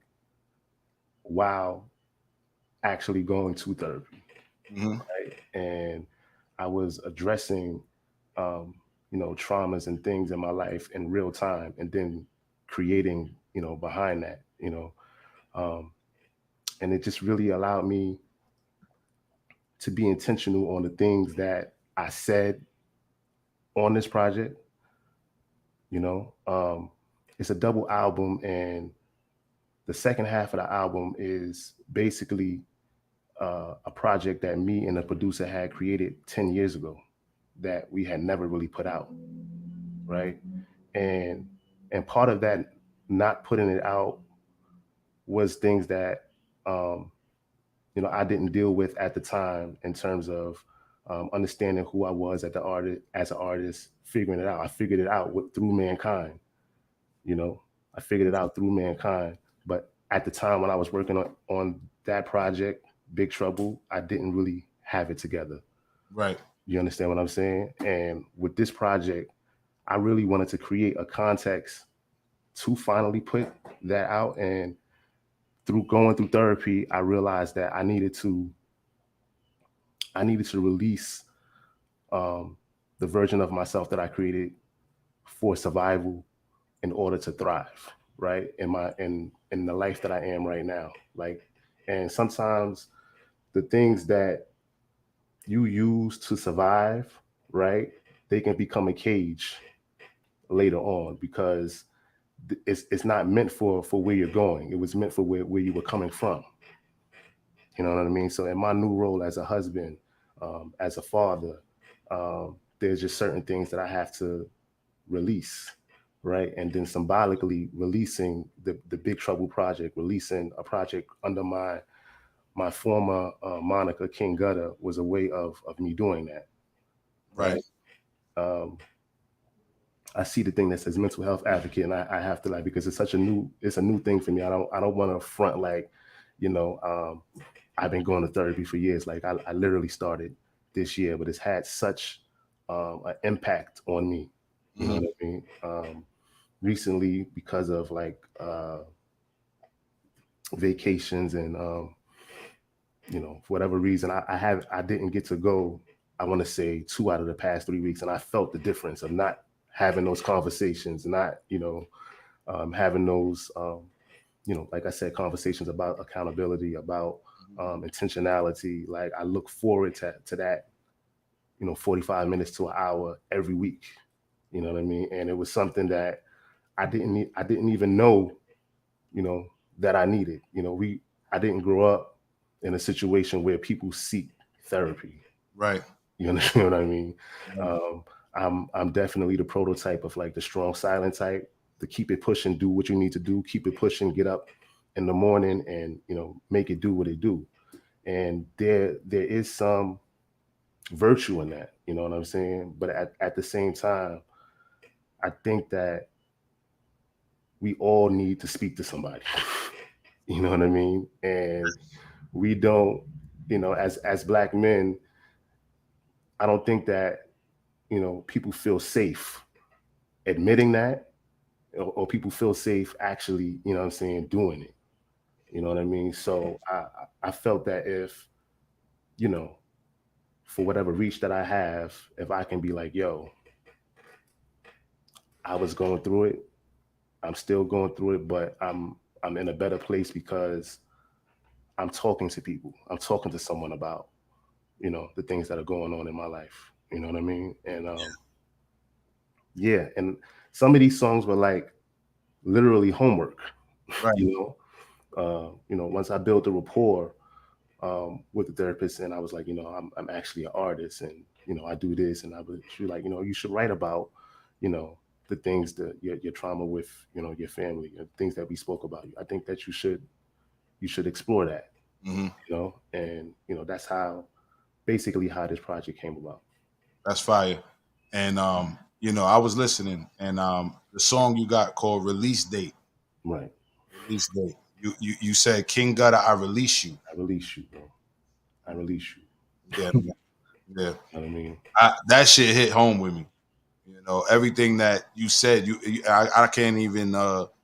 while actually going to therapy, right? And I was addressing, traumas and things in my life in real time, and then creating, behind that, and it just really allowed me to be intentional on the things that I said on this project. It's a double album, and the second half of the album is basically a project that me and the producer had created 10 years ago that we had never really put out, right? And part of that not putting it out was things that I didn't deal with at the time, in terms of understanding who I was as an artist, figuring it out. I figured it out through Mankind. I figured it out through Mankind. But at the time when I was working on that project, Big Trouble, I didn't really have it together. Right. You understand what I'm saying? And with this project, I really wanted to create a context to finally put that out. And through going through therapy, I realized that I needed to release the version of myself that I created for survival in order to thrive, right? In the life that I am right now. And sometimes the things that you use to survive, right, they can become a cage later on, because it's not meant for where you're going. It was meant for where you were coming from. You know what I mean? So in my new role as a husband, as a father, there's just certain things that I have to release, right? And then symbolically releasing the Big Trouble project, releasing a project under my former moniker, King Gutter, was a way of me doing that. Right. I see the thing that says mental health advocate, and I have to, because it's a new thing for me. I don't want to front I've been going to therapy for years. I literally started this year, but it's had such an impact on me. You know what I mean? Recently, because of vacations and for whatever reason, I didn't get to go. I want to say 2 out of the past 3 weeks, and I felt the difference of not having those conversations, not having those like I said, conversations about accountability, about intentionality. I look forward to that 45 minutes to an hour every week. You know what I mean? And it was something that I didn't even know that I needed. I didn't grow up in a situation where people seek therapy. Right. You understand what I mean? I'm definitely the prototype of the strong silent type, to keep it pushing, do what you need to do, keep it pushing, get up in the morning and, you know, make it do what it do. And there is some virtue in that, you know what I'm saying? But at the same time, I think that we all need to speak to somebody. You know what I mean? And we don't, you know, as black men, I don't think that, you know, people feel safe admitting that, or people feel safe actually, you know what I'm saying, doing it. You know what I mean? So I felt that if, you know, for whatever reach that I have, if I can be like, yo, I was going through it, I'm still going through it, but I'm in a better place because I'm talking to people. I'm talking to someone about, you know, the things that are going on in my life. You know what I mean? And yeah, and some of these songs were like literally homework. Right. You know, once I built a rapport with the therapist, and I was like, you know, I'm actually an artist, and you know, I do this, and she was like, you know, you should write about, you know, the things that your trauma with, you know, your family, and things that we spoke about. I think that you should explore that, Mm-hmm. you know, and you know, that's basically how this project came about. That's fire. And you know, I was listening, and the song you got called "Release Date." Right. Release date. You said King Gutter, I release you. I release you, bro. I release you. Yeah, You man. Yeah. know what I mean? That shit hit home with me. You know, everything that you said, I can't even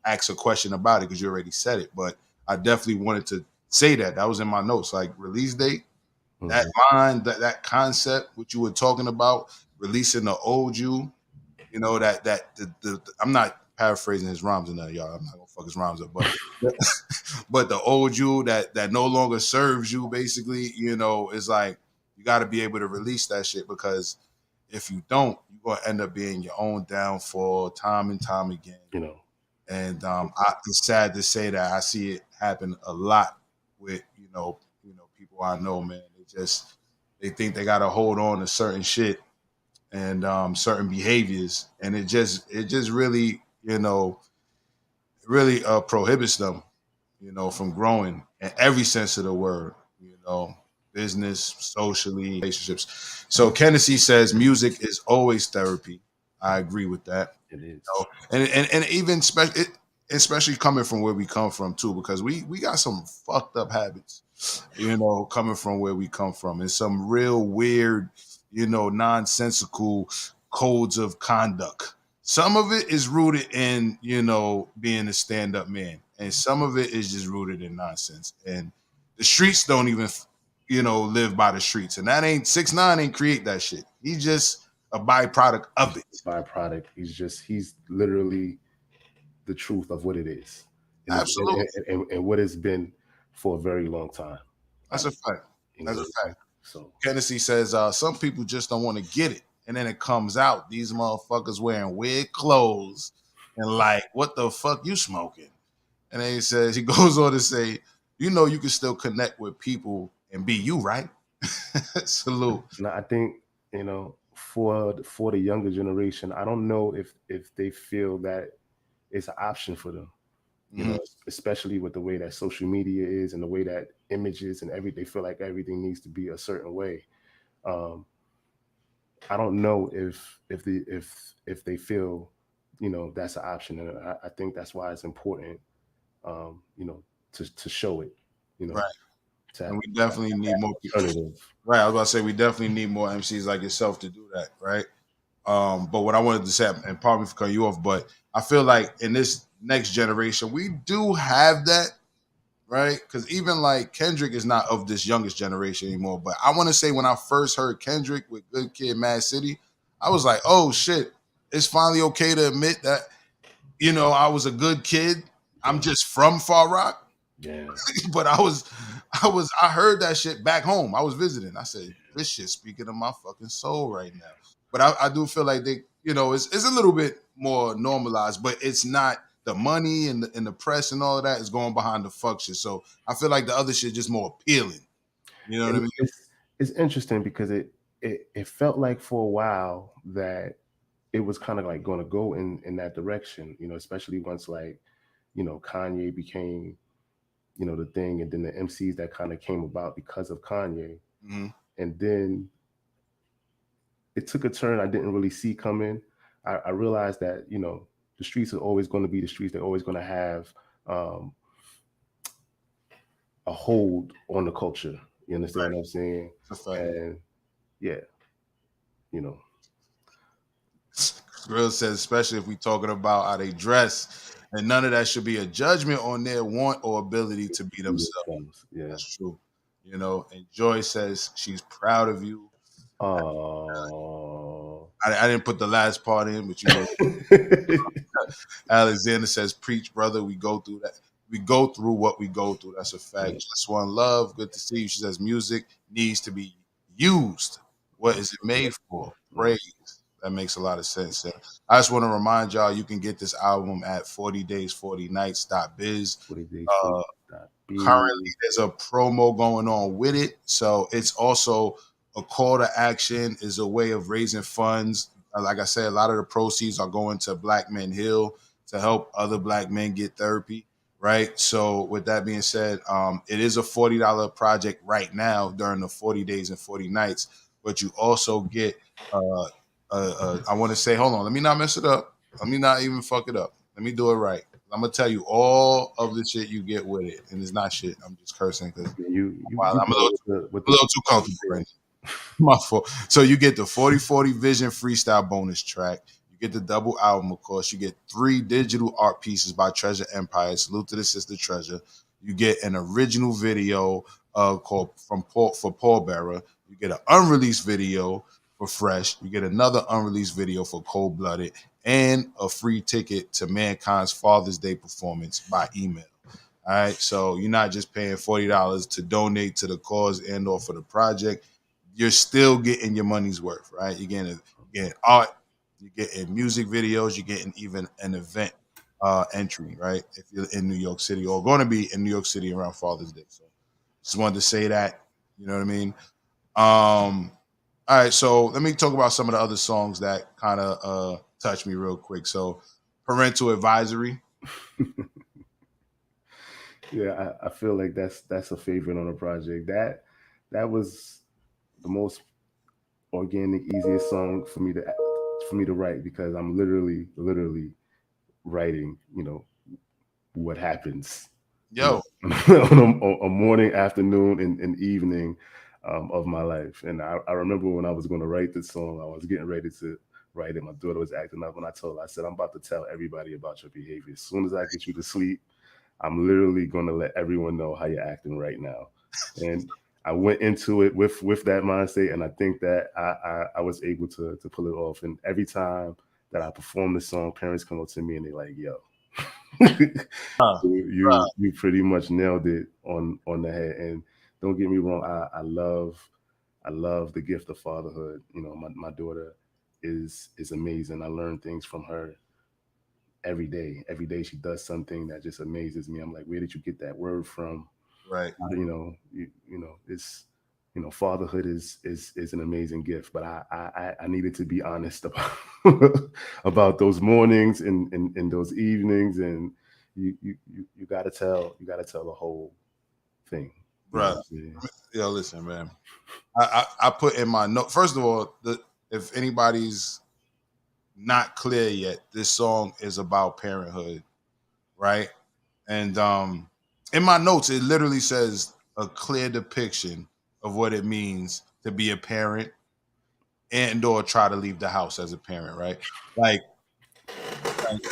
ask a question about it because you already said it. But I definitely wanted to say that. That was in my notes. Like release date, that mind, that concept, what you were talking about, releasing the old you. You know the I'm not paraphrasing his rhymes in there, y'all. I'm not gonna fuck his rhymes up, but but the old you that no longer serves you, basically, you know, is like you got to be able to release that shit because if you don't, you're gonna end up being your own downfall time and time again. You know. And it's sad to say that I see it happen a lot with people I know, man. They think they got to hold on to certain shit and certain behaviors, and it just really really prohibits them, from growing in every sense of the word, business, socially, relationships. So Kennedy says music is always therapy. I agree with that. It is. And even especially coming from where we come from too, because we got some fucked up habits, coming from where we come from, and some real weird, nonsensical codes of conduct. Some of it is rooted in, being a stand-up man, and some of it is just rooted in nonsense. And the streets don't even, live by the streets, and that ain't 6ix9ine ain't create that shit. He's just a byproduct of it. Byproduct. He's literally the truth of what it is. And Absolutely. And what it's been for a very long time. That's a fact. That's a fact. So Kennedy says some people just don't want to get it. And then it comes out, these motherfuckers wearing weird clothes and like, what the fuck you smoking? And then he goes on to say, you can still connect with people and be you, right? Salute. now I think, for the younger generation, I don't know if they feel that it's an option for them. Especially with the way that social media is and the way that images and they feel like everything needs to be a certain way. I don't know if they feel, that's an option, and I think that's why it's important, to show it, right. And we definitely need more people. Right, I was about to say we definitely need more MCs like yourself to do that, right? But what I wanted to say, and pardon me for cutting you off, but I feel like in this next generation, we do have that, right? Because even like Kendrick is not of this youngest generation anymore. But I want to say when I first heard Kendrick with Good Kid, Mad City, I was like, oh shit, it's finally okay to admit that, I was a good kid. I'm just from Far Rock. Yeah. But I heard that shit back home. I was visiting. I said, this shit speaking to my fucking soul right now. But I do feel like they, it's a little bit more normalized, but it's not the money and the press and all of that is going behind the fuck shit. So I feel like the other shit just more appealing. You know what I mean? It's interesting because it felt like for a while that it was kind of like going to go in that direction, especially once like, Kanye became, you know, the thing, and then the MCs that kind of came about because of Kanye. Mm-hmm. And then it took a turn I didn't really see coming. I realized that, you know, the streets are always going to be the streets. They're always going to have a hold on the culture. You understand what I'm saying? That's a fact. And yeah, you know. Grill says, especially if we talking about how they dress, and none of that should be a judgment on their want or ability to be themselves. Yeah. That's true. You know, and Joy says she's proud of you. Oh, I didn't put the last part in, but you know. Alexander says, preach, brother. We go through that. We go through what we go through. That's a fact. Yeah. Just one love. Good to see you. She says, music needs to be used. What is it made for? Praise. That makes a lot of sense. I just want to remind y'all, you can get this album at 40days40nights.biz. 40days. Currently, there's a promo going on with it. So it's also a call to action, is a way of raising funds. Like I said, a lot of the proceeds are going to Black Men Heal to help other Black men get therapy, right? So with that being said, it is a $40 project right now during the 40 days and 40 nights, but you also get, I want to say, hold on, let me not mess it up. Let me not even fuck it up. Let me do it right. I'm going to tell you all of the shit you get with it, and it's not shit. I'm just cursing because I'm a little too comfortable right now. My fault. So you get the 40/40 Vision freestyle bonus track. You get the double album, of course. You get 3 digital art pieces by Trezure Empire. Salute to the sister Trezure. You get an original video called for Paul Bearer. You get an unreleased video for Fresh. You get another unreleased video for Cold Blooded, and a free ticket to Mankind's Father's Day performance by email. All right. So you're not just paying $40 to donate to the cause and or for the project. You're still getting your money's worth, right? You're getting art, you're getting music videos, you're getting even an event entry, right? If you're in New York City or going to be in New York City around Father's Day. So just wanted to say that, you know what I mean? All right, so let me talk about some of the other songs that kind of touched me real quick. So Parental Advisory. Yeah, I feel like that's a favorite on the project. That was the most organic, easiest song for me to write, because I'm literally writing, you know, what happens. Yo. On a morning, afternoon, and evening of my life. And I remember when I was going to write this song, I was getting ready to write it. My daughter was acting up, and I told her, I said, I'm about to tell everybody about your behavior. As soon as I get you to sleep, I'm literally going to let everyone know how you're acting right now. And I went into it with that mindset, and I think that I was able to pull it off. And every time that I perform this song, parents come up to me and they're like, "Yo, you pretty much nailed it on the head." And don't get me wrong, I love the gift of fatherhood. You know, my daughter is amazing. I learn things from her every day. Every day she does something that just amazes me. I'm like, where did you get that word from? Right. You know, it's, you know, fatherhood is an amazing gift, but I needed to be honest about about those mornings and those evenings, and you gotta tell the whole thing. Right. Yo, listen, man. I put in my note, first of all, if anybody's not clear yet, this song is about parenthood, right? And in my notes, it literally says a clear depiction of what it means to be a parent and or try to leave the house as a parent, right? Like,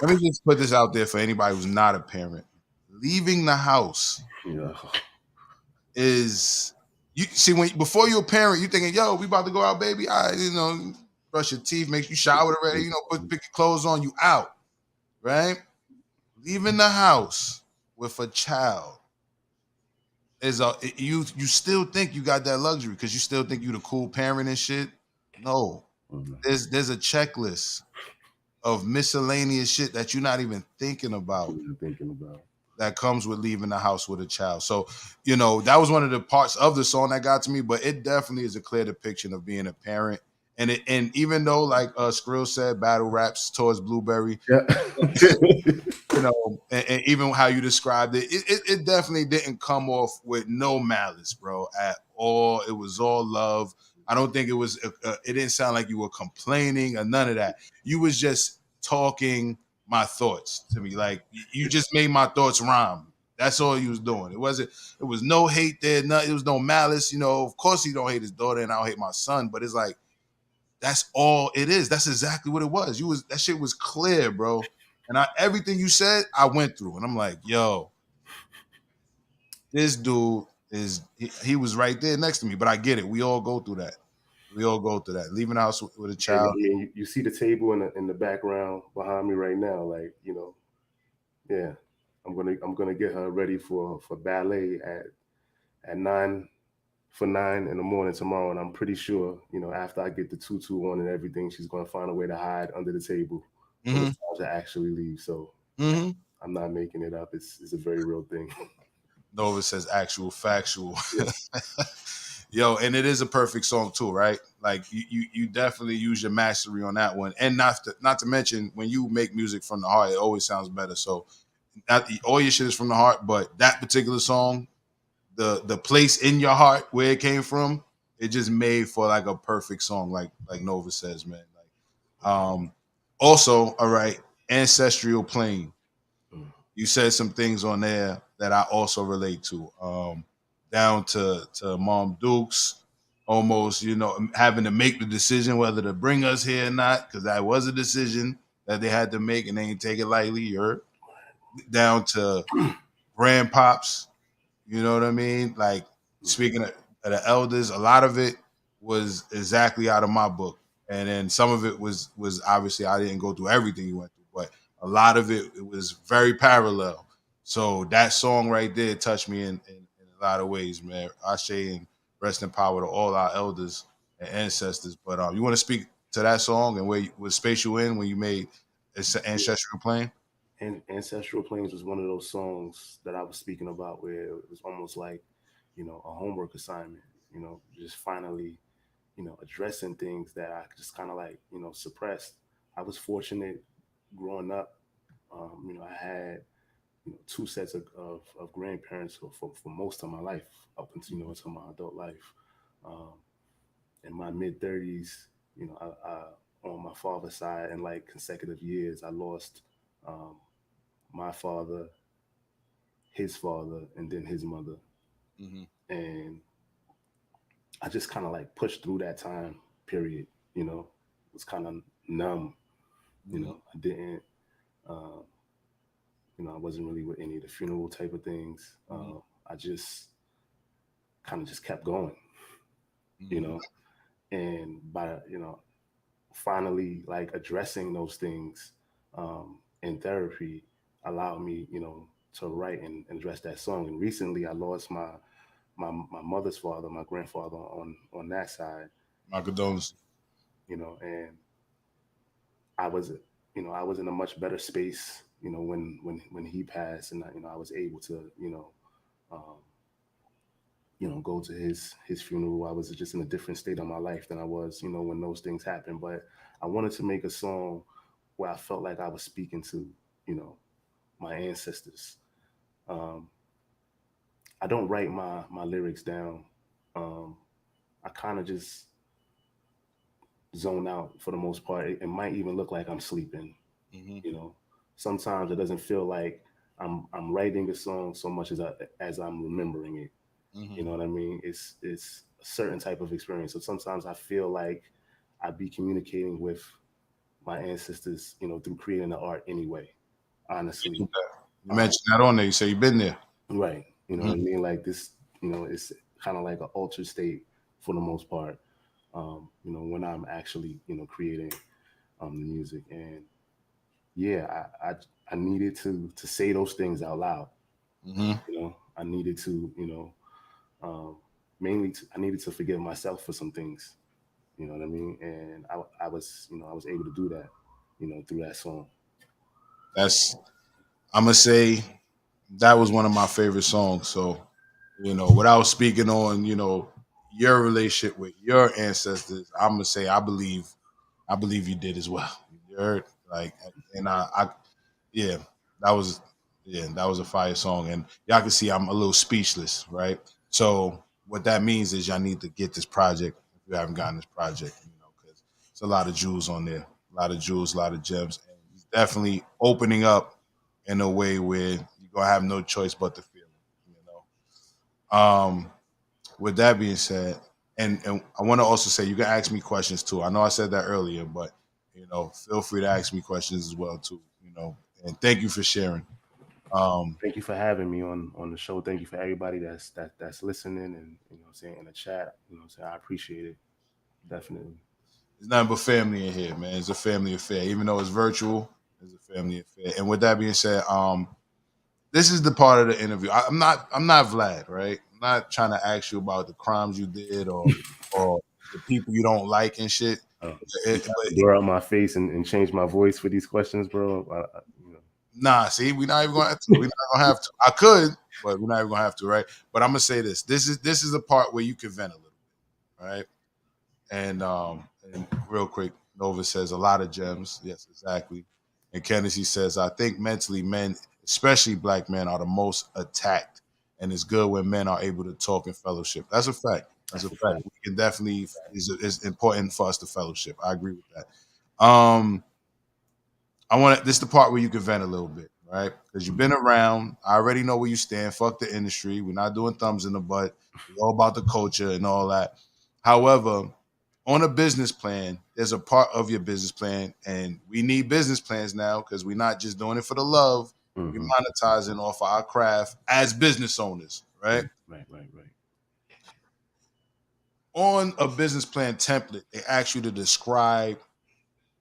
let me just put this out there for anybody who's not a parent. Leaving the house is, you see, before you're a parent, you're thinking, yo, we about to go out, baby. Brush your teeth, make you shower already, pick your clothes on, you out, right? Leaving the house with a child is you still think you got that luxury because you still think you the cool parent and shit. No, there's a checklist of miscellaneous shit that you're not even thinking about. That comes with leaving the house with a child. So, that was one of the parts of the song that got to me, but it definitely is a clear depiction of being a parent And even though like Skrill said, battle raps towards Blueberry, Yeah. you know, and even how you described it definitely didn't come off with no malice, bro, at all. It was all love. I don't think it was. It didn't sound like you were complaining or none of that. You was just talking my thoughts to me. Like you just made my thoughts rhyme. That's all you was doing. It wasn't. It was no hate there. No, it was no malice. You know, of course he don't hate his daughter, and I don't hate my son. But it's like that's all it is. That's exactly what it was. That shit was clear, bro. And everything you said, I went through, and I'm like, yo, this dude he was right there next to me. But I get it. We all go through that. We all go through that. Leaving the house with a And, child. I mean, you see the table in the background behind me right now. Like, you know, yeah, I'm gonna get her ready for ballet at 9 in the morning tomorrow, and I'm pretty sure, you know, after I get the tutu on and everything, she's gonna find a way to hide under the table when it's time to actually leave. So I'm not making it up. It's a very real thing. Nova says actual factual. Yo, and it is a perfect song too, right? Like you definitely use your mastery on that one, and not to mention when you make music from the heart, it always sounds better. So, not all your shit is from the heart, but that particular song, the place in your heart where it came from, it just made for like a perfect song, like Nova says, man. Like, also, all right, ancestral plane. You said some things on there that I also relate to. Down to Mom Dukes, almost, you know, having to make the decision whether to bring us here or not, because that was a decision that they had to make, and they ain't take it lightly. You heard? Down to grandpops, you know what I mean? Like, speaking of the elders, a lot of it was exactly out of my book, and then some of it was obviously I didn't go through everything you went through, but a lot of it was very parallel. So that song right there touched me in a lot of ways, man. Ashe and rest in power to all our elders and ancestors. But you want to speak to that song and what space you in when you made Ancestral Plane? And Ancestral Plains was one of those songs that I was speaking about where it was almost like, you know, a homework assignment, you know, just finally, you know, addressing things that I just kind of like, you know, suppressed. I was fortunate growing up. You know, I had, you know, two sets of grandparents for most of my life, up until, you know, until my adult life. Um, in my mid 30s, you know, I on my father's side, in like consecutive years, I lost um, my father, his father, and then his mother. And I just kind of like pushed through that time period, you know, it was kind of numb, you know, I didn't, um, you know, I wasn't really with any of the funeral type of things. I just kind of just kept going, you know, and by, you know, finally like addressing those things in therapy allowed me, you know, to write and address that song. And recently I lost my mother's father, my grandfather on that side, My condolences. you know, and I was, you know, I was in a much better space, you know, when he passed, and you know, I was able to, um, you know, go to his funeral. I was just in a different state of my life than I was, you know, when those things happened. But I wanted to make a song where I felt like I was speaking to, you know, my ancestors. Um, I don't write my lyrics down. Um, I kind of just zone out for the most part. It might even look like I'm sleeping. You know, sometimes it doesn't feel like I'm writing a song so much as I'm remembering it. You know what I mean? It's a certain type of experience. So sometimes I feel like I'd be communicating with my ancestors, you know, through creating the art anyway. Honestly, You mentioned that on there. You say you've been there. right? You know what I mean? Like this, you know, it's kind of like an altered state for the most part. You know, when I'm actually, you know, creating the music, and yeah, I needed to say those things out loud. You know, I needed to, you know, mainly I needed to forgive myself for some things. You know what I mean? And I was, you know, I was able to do that, you know, through that song. I'm gonna say that was one of my favorite songs. So, you know, without speaking on, you know, your relationship with your ancestors, I'm gonna say I believe you did as well. You heard? Like, and yeah, that was that was a fire song, and y'all can see I'm a little speechless, right? So what that means is y'all need to get this project if you haven't gotten this project, because it's a lot of jewels on there, a lot of jewels, a lot of gems, and he's definitely opening up in a way where you're gonna have no choice but to feel it. With that being said, and I want to also say you can ask me questions too. I know I said that earlier, but feel free to ask me questions as well too. And thank you for sharing. Thank you for having me on the show. Thank you for everybody that's listening and saying in the chat. I appreciate it. Definitely. It's nothing but family in here, man. It's a family affair. Even though it's virtual, it's a family affair. And with that being said, this is the part of the interview. I'm not Vlad, right? I'm not trying to ask you about the crimes you did or the people you don't like and shit. Blur out my face and change my voice for these questions, bro. Nah, see, we're not even gonna have to. We're not gonna have to. I could, but we're not even gonna have to, right? But I'm gonna say this. This is the part where you can vent a little bit, right? And real quick, Nova says a lot of gems. Yes, exactly. And Kennedy says, I think mentally men, especially black men, are the most attacked. And it's good when men are able to talk in fellowship. That's a fact. That's a fact. We can definitely it's important for us to fellowship. I agree with that. This is the part where you can vent a little bit, right? Because you've been around. I already know where you stand. Fuck the industry. We're not doing thumbs in the butt. It's all about the culture and all that. However, on a business plan, there's a part of your business plan, and we need business plans now because we're not just doing it for the love. Mm-hmm. We're monetizing off of our craft as business owners, right? Right. On a business plan template, they ask you to describe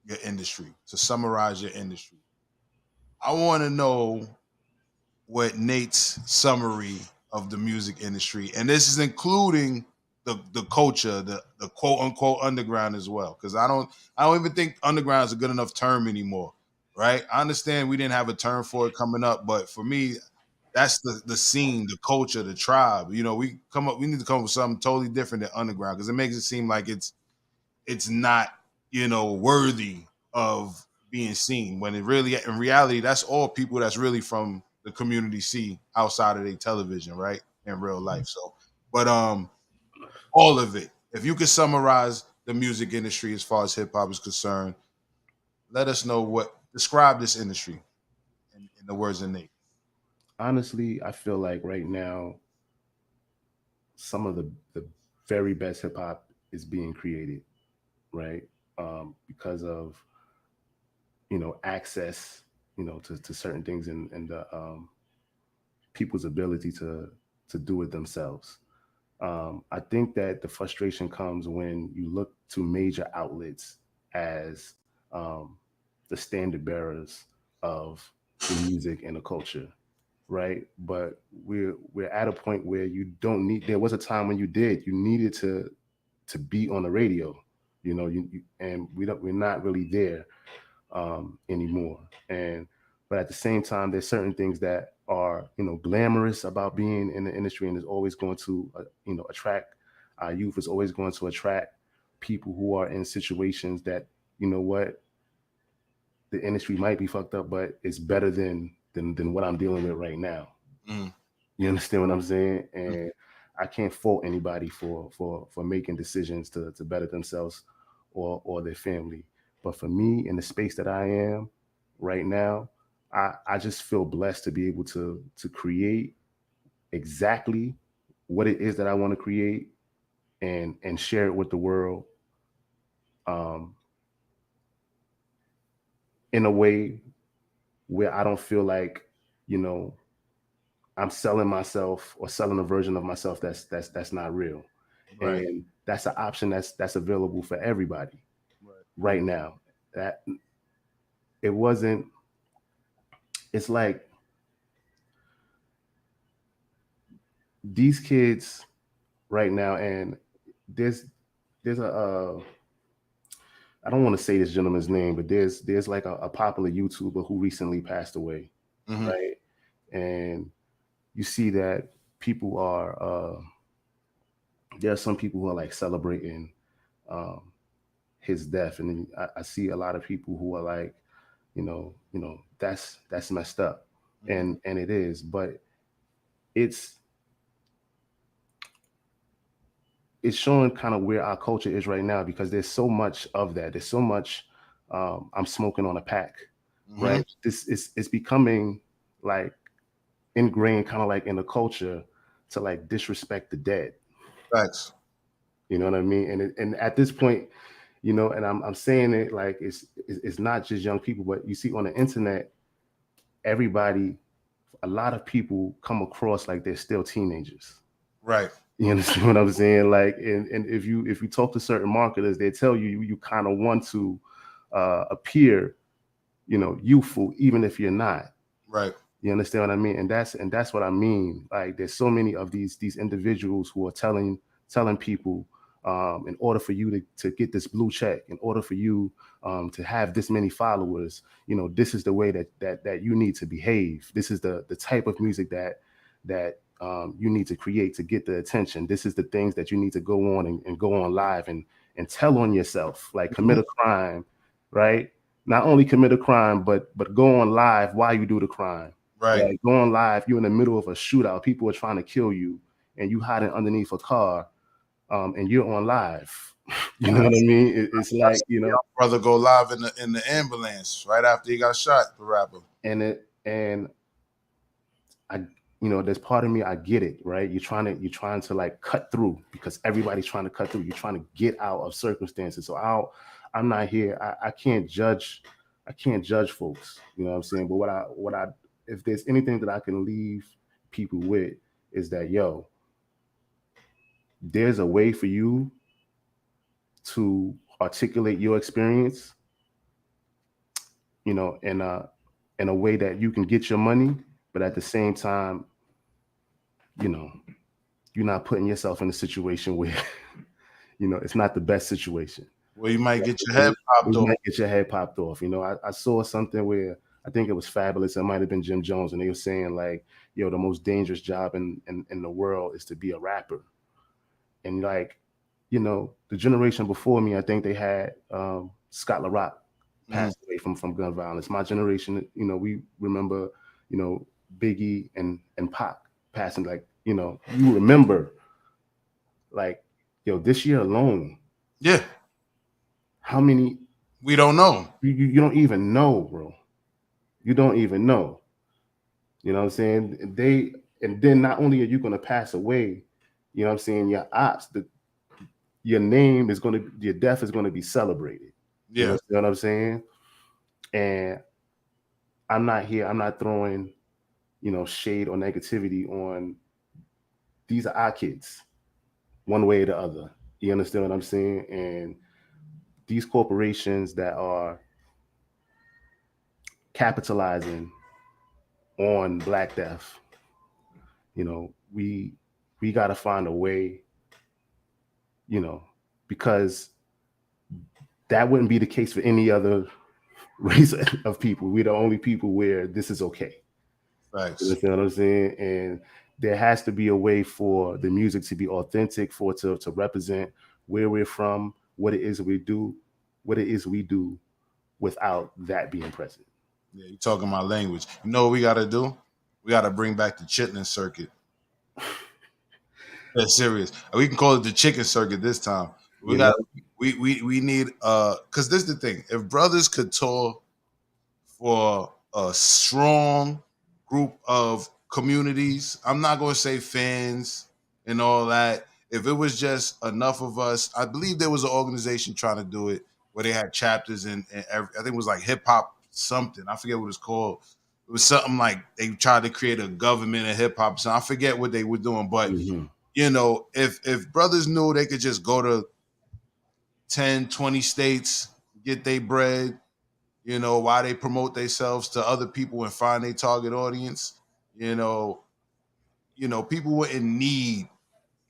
your industry, to summarize your industry. I want to know what Nate's summary of the music industry, and this is including the culture, the quote unquote underground as well, because I don't even think underground is a good enough term anymore, right? I understand we didn't have a term for it coming up, but for me, that's the scene, the culture, the tribe. We need to come up with something totally different than underground because it makes it seem like it's not worthy of being seen when in reality that's all people that's really from the community see outside of their television, right, in real life. So but all of it, if you could summarize the music industry as far as hip-hop is concerned, let us know describe this industry in the words of Nate. Honestly, I feel like right now some of the very best hip-hop is being created, right? Because of access to certain things and the people's ability to do it themselves. I think that the frustration comes when you look to major outlets as the standard bearers of the music and the culture, right? But we're at a point where you don't need. There was a time when you needed to be on the radio, and we're not really there anymore. But at the same time, there's certain things that are glamorous about being in the industry, and is always going to attract our youth. Is always going to attract people who are in situations that the industry might be fucked up, but it's better than what I'm dealing with right now. Mm. You understand what I'm saying? And I can't fault anybody for making decisions to better themselves or their family. But for me, in the space that I am right now, I just feel blessed to be able to create exactly what it is that I want to create and share it with the world in a way where I don't feel like, I'm selling myself or selling a version of myself that's not real. Right. And that's an option that's available for everybody right now. That it's like these kids right now, and there's a I don't want to say this gentleman's name, but there's like a popular YouTuber who recently passed away, right? And you see that people are there are some people who are like celebrating um, his death, and then I see a lot of people who are like, that's messed up, and it is, but it's it's showing kind of where our culture is right now because there's so much of that. There's so much. I'm smoking on a pack, right? This is it's becoming like ingrained, kind of like in the culture, to like disrespect the dead. Facts. You know what I mean? And at this point, and I'm saying it like it's not just young people, but you see on the internet, everybody, a lot of people come across like they're still teenagers. Right. You understand what I'm saying? Like, and if you talk to certain marketers, they tell you kind of want to appear, youthful, even if you're not. Right. You understand what I mean? And that's what I mean. Like, there's so many of these individuals who are telling people, in order for you to get this blue check, in order for you to have this many followers, this is the way that you need to behave. This is the type of music that you need to create to get the attention. This is the things that you need to go on and go on live and tell on yourself, like commit a crime, right? Not only commit a crime, but go on live while you do the crime. Right. Like, go on live, you're in the middle of a shootout, people are trying to kill you, and you hiding underneath a car, and you're on live. You know what I mean? It's like, brother go live in the ambulance right after he got shot, the rapper. And I, there's part of me, I get it, right? You're trying to like cut through because everybody's trying to cut through. You're trying to get out of circumstances. So I'm not here. I can't judge. I can't judge folks. You know what I'm saying? But what I if there's anything that I can leave people with is that, there's a way for you to articulate your experience, in a way that you can get your money, but at the same time, you're not putting yourself in a situation where, it's not the best situation. Well, you might get your head popped off. You might get your head popped off. I saw something where I think it was Fabulous. It might have been Jim Jones, and they were saying like, the most dangerous job in the world is to be a rapper. And like, the generation before me, I think they had Scott LaRock passed away from gun violence. My generation, we remember, Biggie and Pac passing. Like, you remember, like, this year alone. Yeah. How many? We don't know. You don't even know, bro. You don't even know. You know what I'm saying? And then not only are you going to pass away, you know what I'm saying, your ops, your name is your death is going to be celebrated. Yeah. You know what I'm saying? And I'm not throwing, shade or negativity on, these are our kids, one way or the other. You understand what I'm saying? And these corporations that are capitalizing on Black death, we got to find a way, because that wouldn't be the case for any other race of people. We're the only people where this is okay. Thanks. You know what I'm saying? And there has to be a way for the music to be authentic, for it to represent where we're from, what it is we do without that being present. Yeah, you're talking my language. You know what we got to do? We got to bring back the chitlin circuit. That's serious. We can call it the chicken circuit this time. We need because this is the thing. If brothers could tour for a strong group of communities, I'm not going to say fans and all that. If it was just enough of us, I believe there was an organization trying to do it where they had chapters and I think it was like hip hop something. I forget what it's called. It was something like they tried to create a government of hip hop. So I forget what they were doing, but if brothers knew they could just go to 10, 20 states, get their bread, while they promote themselves to other people and find their target audience, people wouldn't need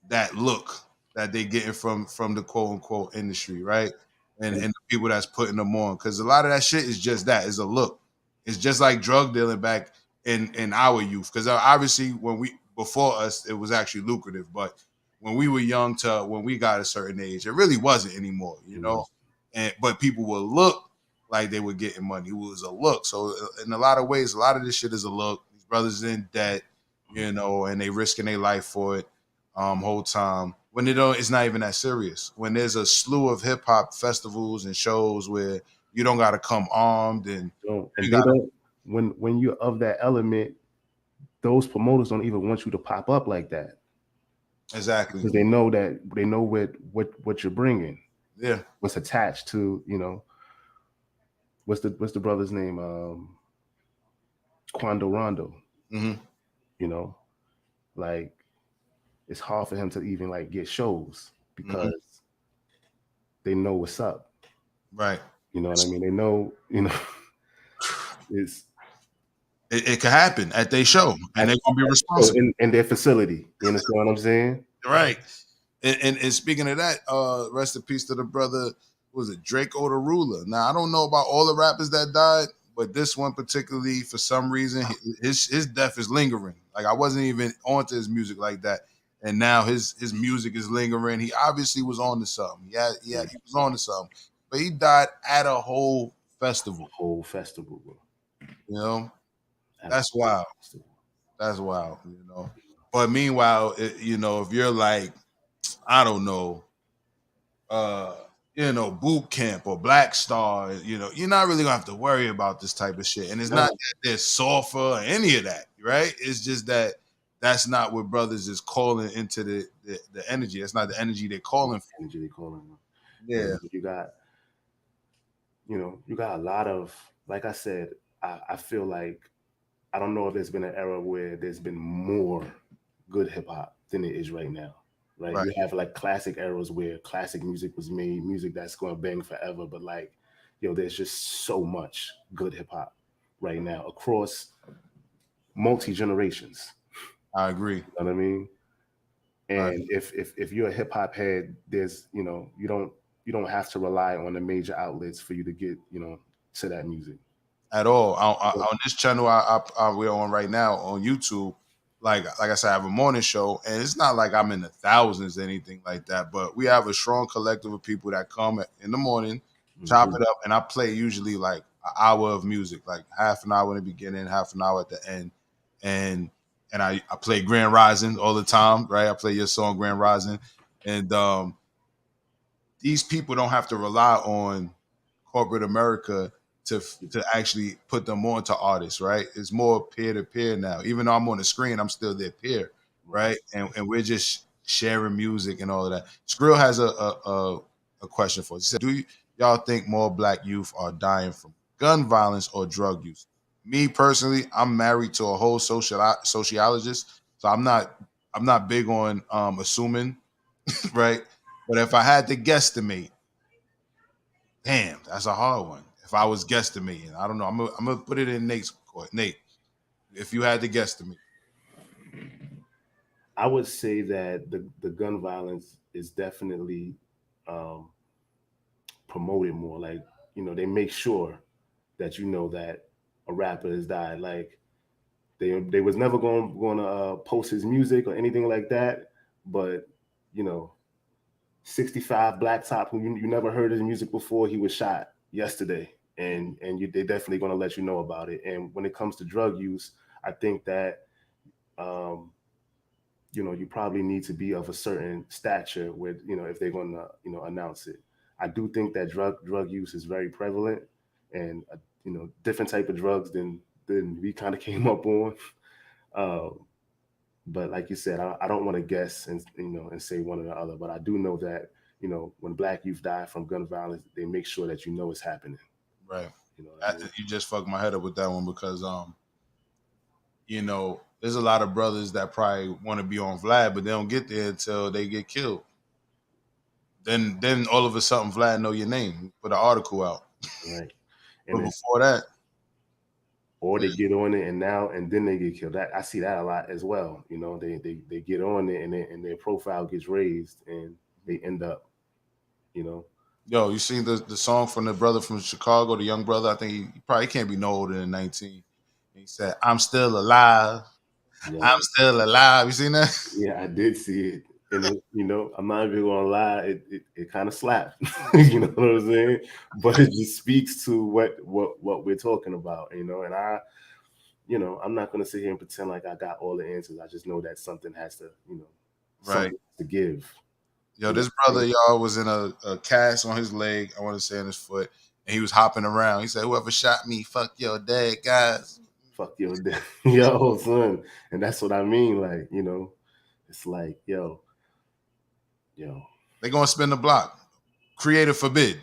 that look that they getting from the quote unquote industry, right? And the people that's putting them on, because a lot of that shit is just that, is a look. It's just like drug dealing back in our youth, because obviously before us it was actually lucrative, but when we were young to when we got a certain age. It really wasn't anymore, you know. But people would look like they were getting money. It was a look. So in a lot of ways, a lot of this shit is a look. These brothers in debt, you know, and they risking their life for it whole time. When they don't, it's not even that serious. When there's a slew of hip hop festivals and shows where you don't got to come armed and they don't. When you're of that element, those promoters don't even want you to pop up like that. Exactly, because they know what you're bringing. Yeah, what's attached to, you know, what's the brother's name? Quando Rondo. Mm-hmm. You know, like it's hard for him to even like get shows because they know what's up. Right. You know what I mean? They know, you know, it could happen at their show and they're gonna be responsible in their facility. You understand what I'm saying? Right. And speaking of that, rest in peace to the brother, what was it, Draco the Ruler. Now I don't know about all the rappers that died, but this one particularly, for some reason, his death is lingering. Like I wasn't even onto his music like that, and now his music is lingering. He obviously was on to something. Yeah, he was on to something, but he died at a whole festival. Bro. You know, that's wild. That's wild. You know, but meanwhile, you know, if you're like, I don't know, you know, Boot Camp or Black Star, you know, you're not really gonna have to worry about this type of shit. And it's not that they're soft or any of that, right? It's just that that's not what brothers is calling into the energy. That's not the energy they're calling for. Energy they're calling. Yeah. You got a lot of, like I said, I feel like I don't know if there's been an era where there's been more good hip hop than it is right now. Right? You have like classic eras where classic music was made, music that's going to bang forever. But like, there's just so much good hip hop right now across multi generations. I agree. You know what I mean? And if you're a hip hop head, there's, you don't have to rely on the major outlets for you to get, to that music. At all. On this channel we're on right now on YouTube, like I said, I have a morning show, and it's not like I'm in the thousands or anything like that, but we have a strong collective of people that come in the morning, chop it up, and I play usually like an hour of music, like half an hour in the beginning, half an hour at the end, and I play Grand Rising all the time, right? I play your song Grand Rising, and these people don't have to rely on corporate America to actually put them on to artists, right? It's more peer-to-peer now. Even though I'm on the screen, I'm still their peer, right? And we're just sharing music and all of that. Skrill has a question for us. He said, do y'all think more Black youth are dying from gun violence or drug use? Me personally, I'm married to a whole sociologist, so I'm not big on assuming, right? But if I had to guesstimate, damn, that's a hard one. If I was guesstimating, I don't know. I'm gonna put it in Nate's court. Nate, if you had to guesstimate, I would say that the gun violence is definitely promoted more. Like, they make sure that that a rapper has died. Like they was never going to post his music or anything like that. But 65 Black Top, who you never heard his music before, he was shot yesterday. And they're definitely going to let you know about it. And when it comes to drug use, I think that, you probably need to be of a certain stature where, if they're going to, announce it. I do think that drug use is very prevalent and, different type of drugs than we kind of came up on. But like you said, I don't want to guess and say one or the other. But I do know that, when Black youth die from gun violence, they make sure that it's happening. Right. You just fucked my head up with that one because, there's a lot of brothers that probably want to be on Vlad, but they don't get there until they get killed. Then all of a sudden, Vlad know your name, put an article out. Right. And but before that, or they get on it and then they get killed. I see that a lot as well. They get on it and their profile gets raised and they end up, Yo, you seen the song from the brother from Chicago, the young brother? I think he probably can't be no older than 19. He said, "I'm still alive. Yeah. I'm still alive." You seen that? Yeah, I did see it. And it, you know, I'm not even gonna lie, it kind of slaps. You know what I'm saying? But it just speaks to what we're talking about, you know. And I'm not gonna sit here and pretend like I got all the answers. I just know that something has to, Right. something to give. Yo, this brother, y'all, was in a cast on his leg, I want to say on his foot, and he was hopping around. He said, "Whoever shot me, fuck your dad, guys." Fuck your dad. Yo, son. And that's what I mean. Like, it's like, yo. They're gonna spin the block. Creator forbid.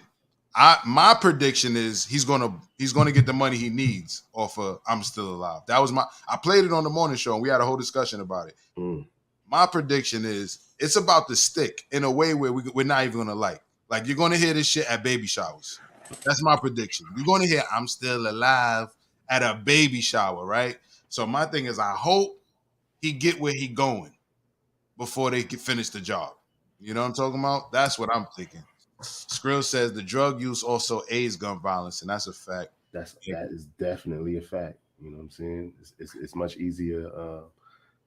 My prediction is he's gonna get the money he needs off of I'm Still Alive. That was I played it on the morning show and we had a whole discussion about it. My prediction is it's about to stick in a way where we're not even gonna like you're gonna hear this shit at baby showers. That's my prediction. You're gonna hear I'm Still Alive at a baby shower, right? So my thing is I hope he get where he going before they can finish the job. You know what I'm talking about? That's what I'm thinking. Skrill says the drug use also aids gun violence, and that's a fact. That is definitely a fact. You know what I'm saying? It's much easier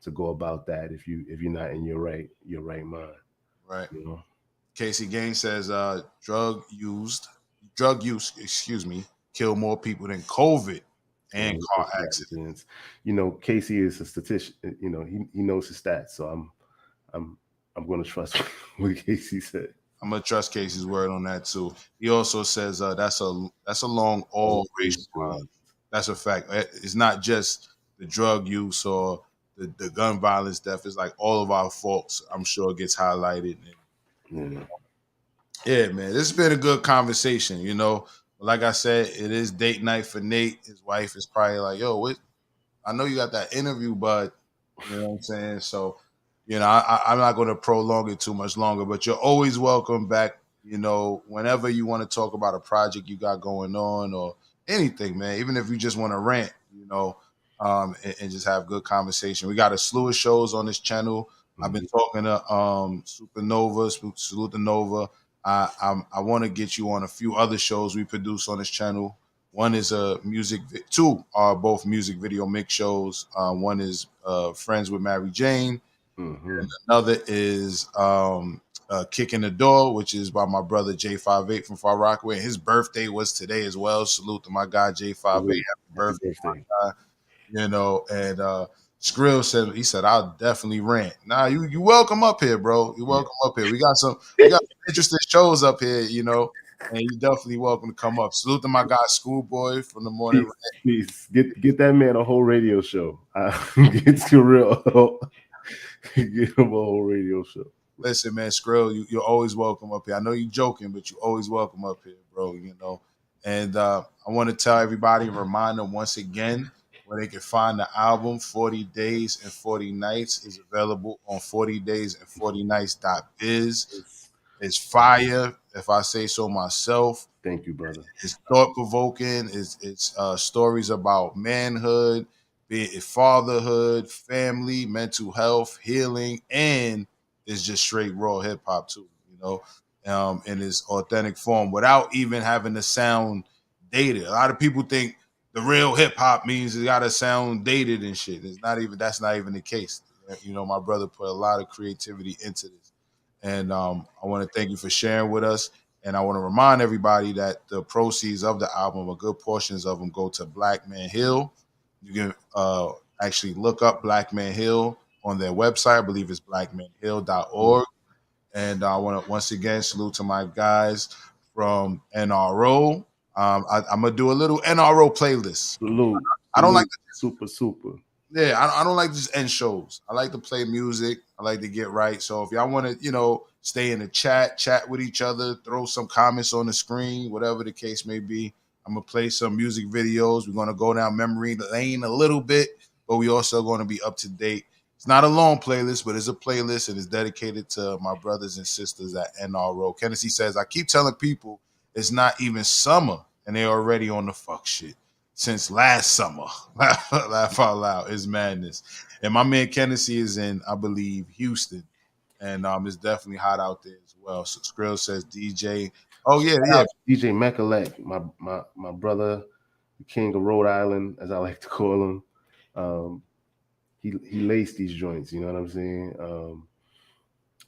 to go about that if you're not in your right mind. Right. You know? Casey Gaines says drug use, kill more people than COVID and car accidents. Casey is a statistician. He knows his stats, so I'm going to trust what Casey said. I'm gonna trust Casey's word on that too. He also says that's along all racial lines. That's a fact. It's not just the drug use or the gun violence death. It's like all of our faults. I'm sure gets highlighted. Yeah, man, this has been a good conversation. Like I said, it is date night for Nate. His wife is probably like, "Yo, what? I know you got that interview, but you know what I'm saying." So. I'm not going to prolong it too much longer, but you're always welcome back, whenever you want to talk about a project you got going on or anything, man, even if you just want to rant, and just have good conversation. We got a slew of shows on this channel. Mm-hmm. I've been talking to Supernova, Salute the Nova. I want to get you on a few other shows we produce on this channel. One is two are both music video mix shows. One is Friends with Mary Jane. Mm-hmm. And another is Kicking the Door, which is by my brother J58 from Far Rockaway. His birthday was today as well. Salute to my guy J58. Happy birthday, my guy. And Skrill said, "I'll definitely rant." Nah, you welcome up here, bro. You welcome up here. We got some interesting shows up here, and you definitely welcome to come up. Salute to my guy Schoolboy from the morning. Please get that man a whole radio show. Get to real. Get him a whole radio show. Listen, man, Skrill, you're always welcome up here. I know you're joking, but you're always welcome up here, bro. And I want to tell everybody and remind them once again where they can find the album 40 Days and 40 Nights is available on 40daysand40nights.biz. It's fire, if I say so myself. Thank you, brother. It's thought-provoking. It's stories about manhood, be it fatherhood, family, mental health, healing, and it's just straight raw hip hop too, in its authentic form without even having to sound dated. A lot of people think the real hip hop means it gotta sound dated and shit. That's not even the case. My brother put a lot of creativity into this, and I want to thank you for sharing with us. And I want to remind everybody that the proceeds of the album, a good portions of them, go to Black Man Hill. You can actually look up Black Man Hill on their website. I believe it's blackmanhill.org. And I want to once again salute to my guys from NRO. I'm going to do a little NRO playlist. Salute. I don't like super. Yeah, I don't like just end shows. I like to play music. I like to get right. So if y'all want to, stay in the chat with each other, throw some comments on the screen, whatever the case may be. I'm going to play some music videos. We're going to go down memory lane a little bit, but we also going to be up to date. It's not a long playlist, but it's a playlist and it's dedicated to my brothers and sisters at NRO. Kennedy says, I keep telling people it's not even summer and they're already on the fuck shit. Since last summer, laugh out loud, it's madness. And my man Kennedy is in, I believe, Houston, and it's definitely hot out there as well. So Skrill says DJ. Oh yeah. DJ Mechalek, my brother, the king of Rhode Island, as I like to call him. He laced these joints. You know what I'm saying?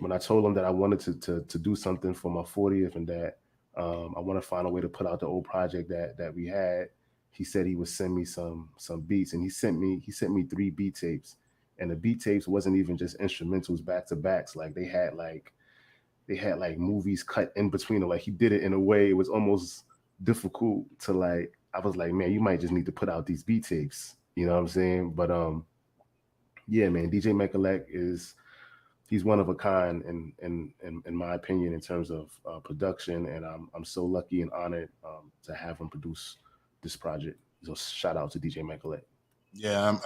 when I told him that I wanted to do something for my 40th and that I want to find a way to put out the old project that we had, he said he would send me some beats, and he sent me 3 beat tapes, and the beat tapes wasn't even just instrumentals back to backs. Like they had like movies cut in between them. Like he did it in a way it was almost difficult to like. I was like, man, you might just need to put out these beat tapes. You know what I'm saying? But yeah, man, DJ Mechalek he's one of a kind in my opinion in terms of production, and I'm so lucky and honored to have him produce this project. So shout out to DJ Mechalek. Yeah,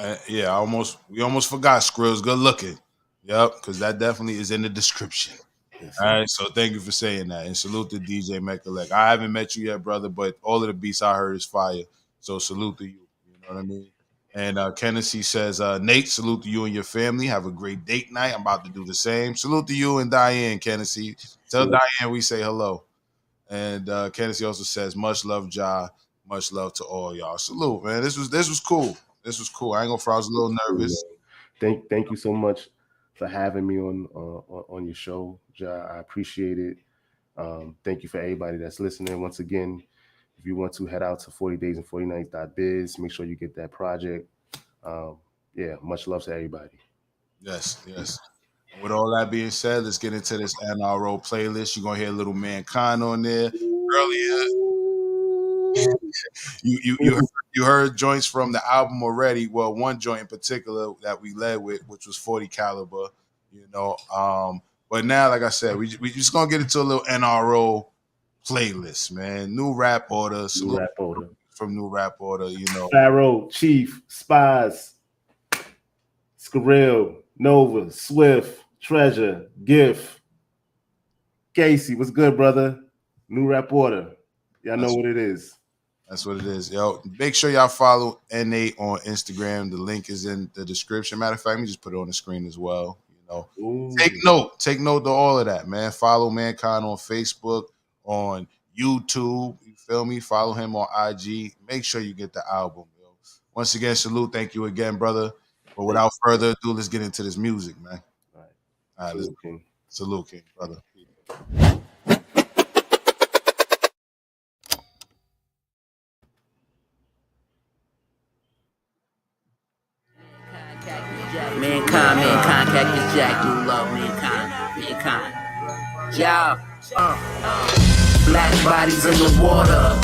we almost forgot Skrills. Good looking. Yep, because that definitely is in the description. Yes, all right, so thank you for saying that, and salute to DJ Mechalek. I haven't met you yet, brother, but all of the beats I heard is fire. So salute to you. You know what I mean? And Kennedy says, Nate, salute to you and your family. Have a great date night. I'm about to do the same. Salute to you and Diane, Kennedy. Tell Diane we say hello. And Kennedy also says, much love, Jah. Much love to all y'all. Salute, man. This was cool. This was cool. I ain't gonna front. I was a little nervous. Thank you so much for having me on your show, Jah. I appreciate it. Thank you for everybody that's listening. Once again, if you want to head out to 40daysand40nights.biz, make sure you get that project. Yeah, much love to everybody. Yes. And with all that being said, let's get into this NRO playlist. You're gonna hear a little Mankind on there. Earlier, you heard joints from the album already. Well, one joint in particular that we led with, which was 40 Caliber. You know, but now, like I said, we just gonna get into a little NRO playlist, man. New Rap Order. From New Rap Order, you know. Pharaoh, Chief, Spies, Skrill, Nova, Swift, Trezure, Gift, Casey. What's good, brother? New Rap Order. Y'all know what it is. That's what it is. Yo, make sure y'all follow N8 on Instagram. The link is in the description. Matter of fact, let me just put it on the screen as well. You know, take note to all of that, man. Follow Mankind on Facebook, on YouTube. You feel me? Follow him on IG. Make sure you get the album. Yo. Once again, salute. Thank you again, brother. But without further ado, let's get into this music, man. All right. Salute, King. Salute, King, brother. Mankind, Cactus Jack, you love Mankind. Jah, black bodies in the water,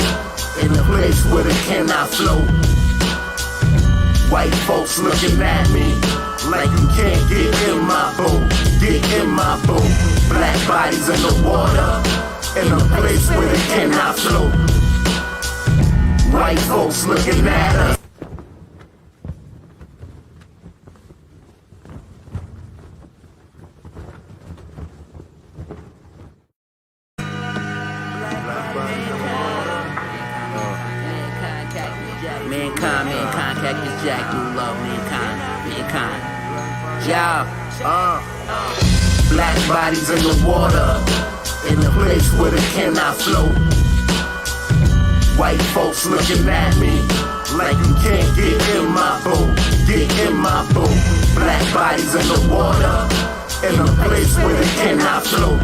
in a place where they cannot float. White folks looking at me like you can't get in my boat. Get in my boat. Black bodies in the water, in a place where they cannot float. White folks looking at us. Mankind, Cactus Jack, you love Mankind. Jah, black bodies in the water, in a place where they cannot float. White folks looking at me like you can't get in my boat. Get in my boat. Black bodies in the water, in a place where they cannot float.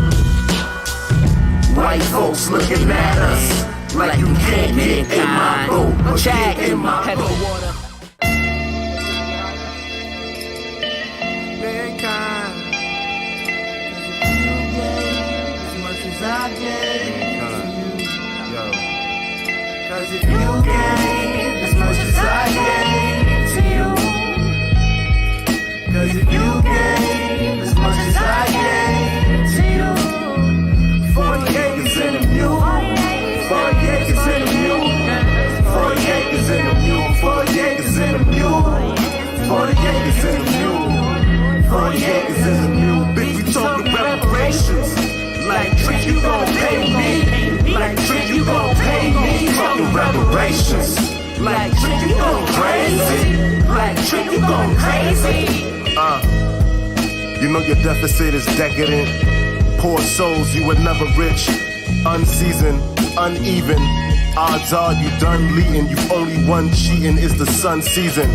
White folks looking at us like you can't get in my boat. Get in my boat. Mankind, as much as I gave to you. Cause if you gave as much as I gave to you. Cause if you gave as much as I gave to you. 40 acres in a mule. 40 acres in a mule. 40 acres in a mule. 40 acres in a mule. 40 acres in a mule. 40 acres in a mule. Bitch, we talking reparations. Like trick, you gon' pay me. Like trick, you gon' pay me. Talking reparations. Like trick, you gon' crazy. Like trick, you gon' crazy. You know your deficit is decadent. Poor souls, you were never rich. Unseasoned, uneven. Odds are you done leading. You only one cheating is the sun season.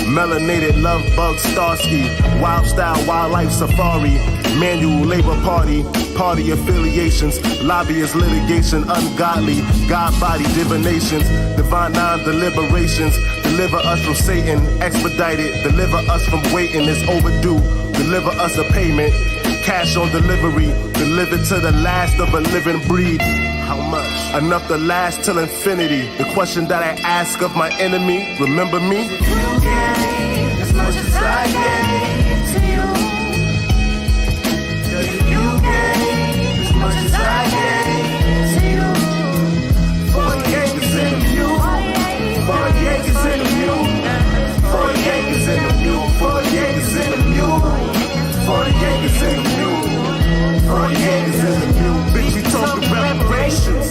Melanated love bug Starsky, wild style wildlife safari, manual labor party, party affiliations, lobbyist litigation, ungodly, God body divinations, divine non-deliberations, deliver us from Satan, expedited, deliver us from waiting, it's overdue, deliver us a payment, cash on delivery, delivered to the last of a living breed. How much? Enough to last till infinity. The question that I ask of my enemy, remember me? You gave as much as I gave to you. You gave as much as I gave to you. 40 acres in a mule. 40 acres in a mule. 40 acres in a mule. 40 acres in a mule. 40 acres in a mule. 40 acres in a mule. Bitch, we talking reparations.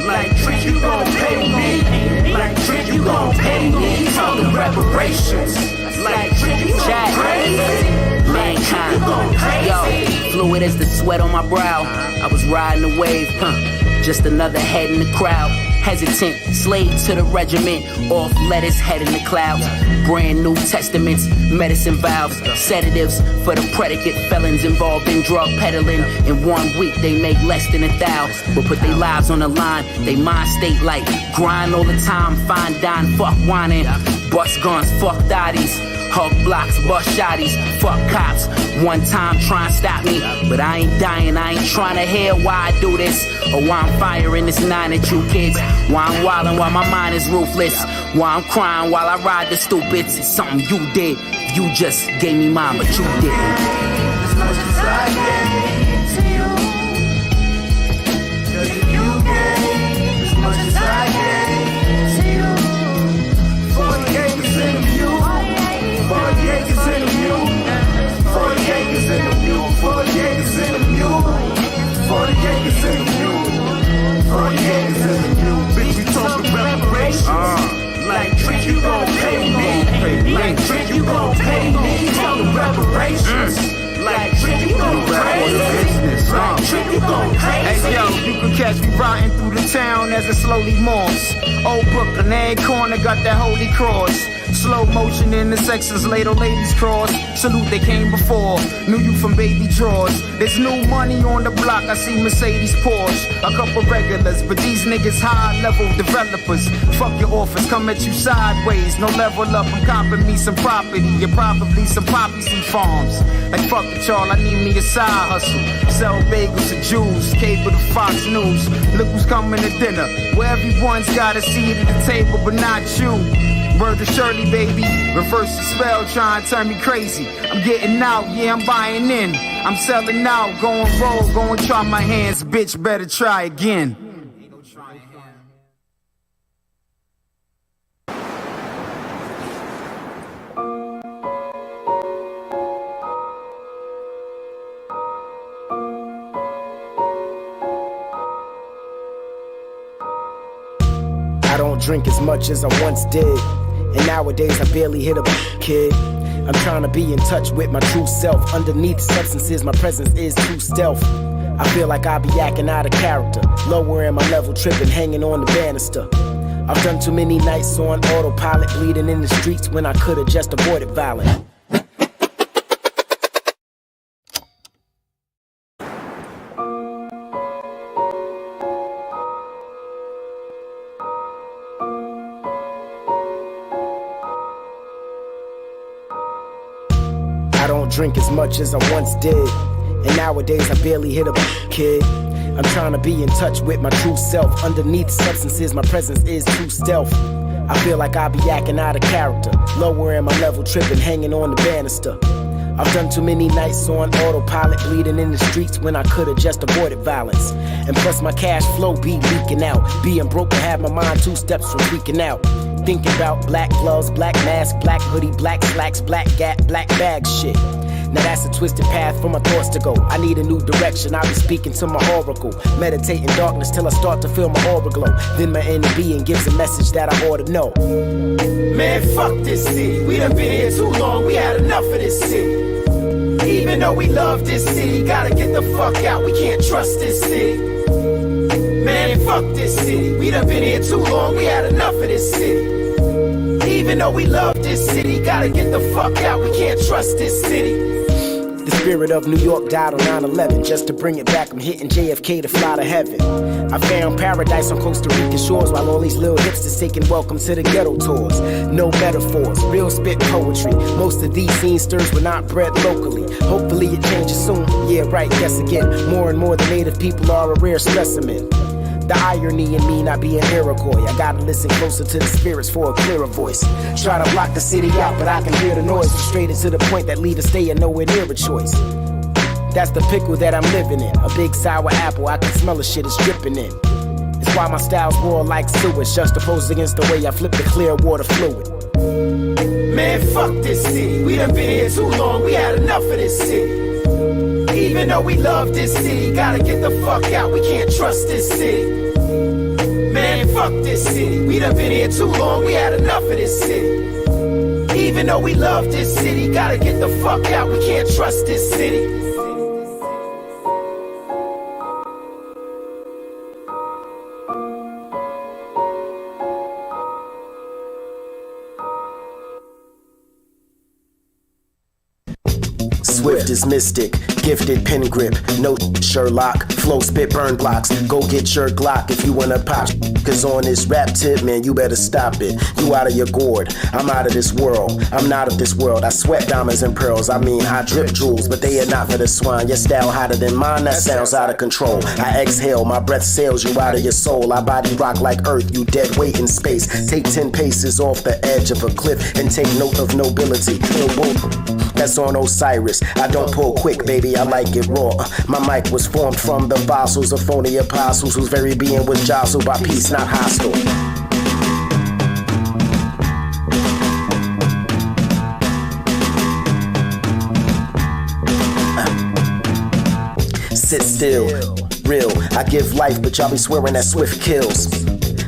Like trick, you gon' pay me. Like trick, you gon' pay me. Talking reparations. Like trick, you gon' pay me. Mankind. You gon' pay Yo, me. fluid as the sweat on my brow. I was riding a wave, just another head in the crowd. Hesitant, slave to the regiment, off lettuce, head in the clouds. Brand new testaments, medicine valves, sedatives for the predicate felons involved in drug peddling. In 1 week, they make less than 1,000, but put their lives on the line. They mind state like grind all the time, fine dine, fuck whining, bust guns, fuck thotties. Hug blocks, bust shotties, fuck cops. One time try and stop me, but I ain't dying, I ain't trying to hear why I do this, or why I'm firing this 9 at you kids, why I'm wildin' while my mind is ruthless, why I'm crying while I ride the stupids. It's something you did, you just gave me mine, but you didn't. As much as I gave to you. You gave as much as I gave to you. 40 acres in a mule. 40 acres in a mule. 40 acres in a mule. 40 acres in a mule. 40 acres in a mule. 40 acres in a mule. Bitch, we talking reparations. Like trick, you gon' pay me. Like trick, you gon' pay me. Talking reparations. Like trick, you gon' pay me. Like trick, you gon' pay me. Hey yo, you can catch me riding through the town as it slowly morphs. Old Brooklyn, every corner got that holy cross. Slow motion in the sections, late old ladies cross. Salute they came before, knew you from baby drawers. There's new money on the block, I see Mercedes, Porsche. A couple regulars, but these niggas high level developers. Fuck your offers, come at you sideways. No level up, I'm copping me some property. You're probably some poppy seed farms. Like fuck it y'all, I need me a side hustle. Sell bagels to Jews, cable to Fox News. Look who's coming to dinner, where everyone's got a seat at the table, but not you. Word to Shirley, baby. Reverse the spell, trying to turn me crazy. I'm getting out, yeah, I'm buying in. I'm selling out, going roll, going try my hands. Bitch, better try again. I don't drink as much as I once did, and nowadays I barely hit a kid. I'm trying to be in touch with my true self. Underneath substances, my presence is too stealth. I feel like I be acting out of character, lowering my level, tripping, hanging on the banister. I've done too many nights on autopilot, bleeding in the streets when I could've just avoided violence. I don't drink as much as I once did, and nowadays I barely hit a kid. I'm trying to be in touch with my true self. Underneath substances, my presence is too stealth. I feel like I be acting out of character, lowering my level, tripping, hanging on the banister. I've done too many nights on autopilot, bleeding in the streets when I could've just avoided violence. And plus my cash flow be leaking out. Being broke, I have my mind 2 steps from freaking out. Thinking about black gloves, black mask, black hoodie, black slacks, black gap, black bag shit. Now that's a twisted path for my thoughts to go. I need a new direction, I be speaking to my oracle. Meditate in darkness till I start to feel my aura glow. Then my inner being gives a message that I ought to know. Man, fuck this city, we done been here too long, we had enough of this city. Even though we love this city, gotta get the fuck out, we can't trust this city. Man, fuck this city, we done been here too long, we had enough of this city. Even though we love this city, gotta get the fuck out, we can't trust this city. The spirit of New York died on 9/11. Just to bring it back, I'm hitting JFK to fly to heaven. I found paradise on Costa Rican shores, while all these little hipsters taking welcome to the ghetto tours. No metaphors, real spit poetry. Most of these scenesters were not bred locally. Hopefully it changes soon. Yeah, right, guess again. More and more the native people are a rare specimen. The irony in me not being Iroquois. I gotta listen closer to the spirits for a clearer voice. Try to block the city out, but I can hear the noise. Frustrated to the point that leaders stay nowhere near a choice. That's the pickle that I'm living in. A big sour apple, I can smell the shit is dripping in. It's why my style's raw like sewage, just opposed against the way I flip the clear water fluid. Man, fuck this city. We done been here too long, we had enough of this city. Even though we love this city, gotta get the fuck out, we can't trust this city. Man, fuck this city. We done been here too long, we had enough of this city. Even though we love this city, gotta get the fuck out, we can't trust this city. Swift is mystic, gifted pen grip, no Sherlock, flow spit burn blocks, go get your Glock if you wanna pop, cause on this rap tip, man, you better stop it, you out of your gourd, I'm out of this world, I'm not of this world, I sweat diamonds and pearls, I mean I drip jewels, but they are not for the swine, your style hotter than mine, that sounds out of control, I exhale, my breath sails you out of your soul, I body rock like earth, you dead weight in space, take 10 paces off the edge of a cliff, and take note of nobility, that's on Osiris. I don't pull quick, baby, I like it raw. My mic was formed from the fossils of phony apostles whose very being was jostled by peace, not hostile. Sit still, real. I give life, but y'all be swearing that Swift kills.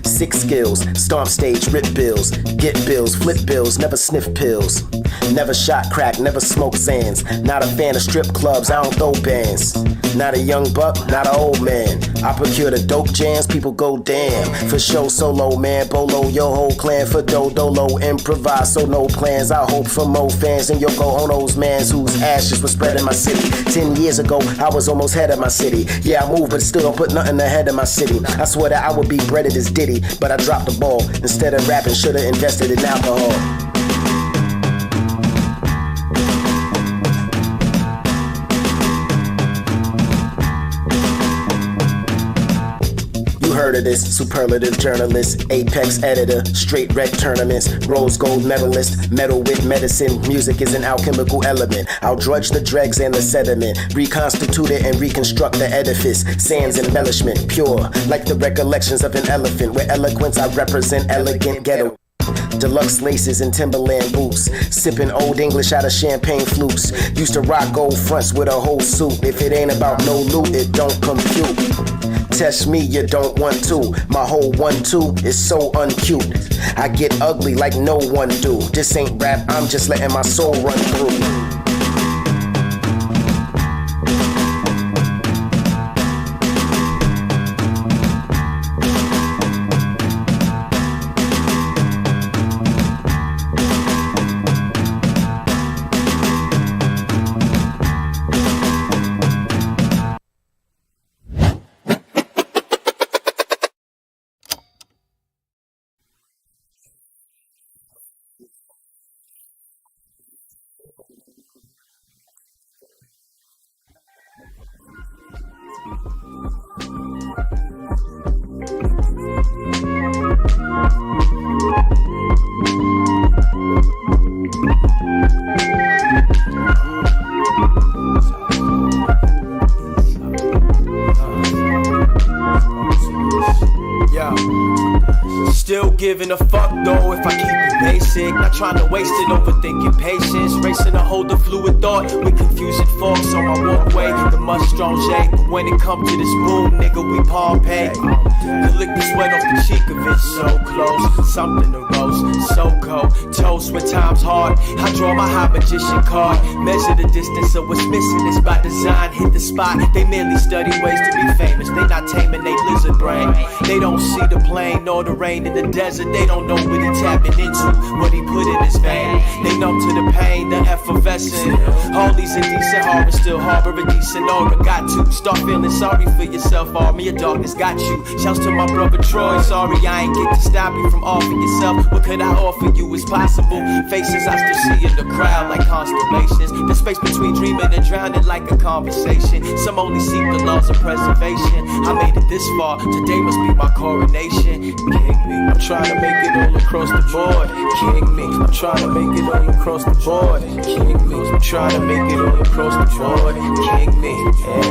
6 skills, stomp stage, rip bills, get bills, flip bills, never sniff pills. Never shot crack, never smoked sands. Not a fan of strip clubs, I don't throw bands. Not a young buck, not an old man. I procure the dope jams, people go damn. For show solo, man, bolo, your whole clan. For dolo, improvise, so no plans. I hope for more fans and Yoko Ono's mans whose ashes were spread in my city. 10 years ago, I was almost head of my city. Yeah, I moved, but still don't put nothing ahead of my city. I swear that I would be breaded as Diddy, but I dropped the ball. Instead of rapping, should've invested in alcohol. Heard of this, superlative journalist, apex editor, straight rec tournaments, rose gold medalist, metal with medicine, music is an alchemical element. I'll drudge the dregs and the sediment, reconstitute it and reconstruct the edifice, sans embellishment, pure, like the recollections of an elephant, with eloquence I represent elegant ghetto. Deluxe laces and Timberland boots, sipping old English out of champagne flutes. Used to rock gold fronts with a whole suit. If it ain't about no loot, it don't compute. Test me, you don't want to. My whole 1-2 is so uncute. I get ugly like no one do. This ain't rap, I'm just letting my soul run through. Giving a fuck though if I keep it basic. not trying to waste it, overthinking patience. Racing to hold the fluid thought with confusion forks on my walkway. The must strong J, but when it come to this room, nigga, we Pompeii. Could lick the sweat off the cheek of it, so close. Something arose, so cold. Toast when time's hard. I draw my high magician card. Measure the distance of what's missing. It's by design, hit the spot. They merely study ways to be famous. They not taming they lizard brain. They don't see the plane nor the rain in the desert. They don't know what he tapping into, what he put in his vein. They numb to the pain, the effervescent. All these indecent horrors still harbor a decent aura. Got to start feeling sorry for yourself. Army of darkness got you. Shouts to my brother Troy. Sorry I ain't get to stop you from offering yourself. What could I offer you is possible. Faces I still see in the crowd like constellations. The space between dreaming and drowning like a conversation. Some only seek the laws of preservation. I made it this far, today must be my coronation. King me, I'm trying to make it all across the board. King me, I'm trying to make it all across the board. King me, I'm trying to make it all across the board. King me, yeah,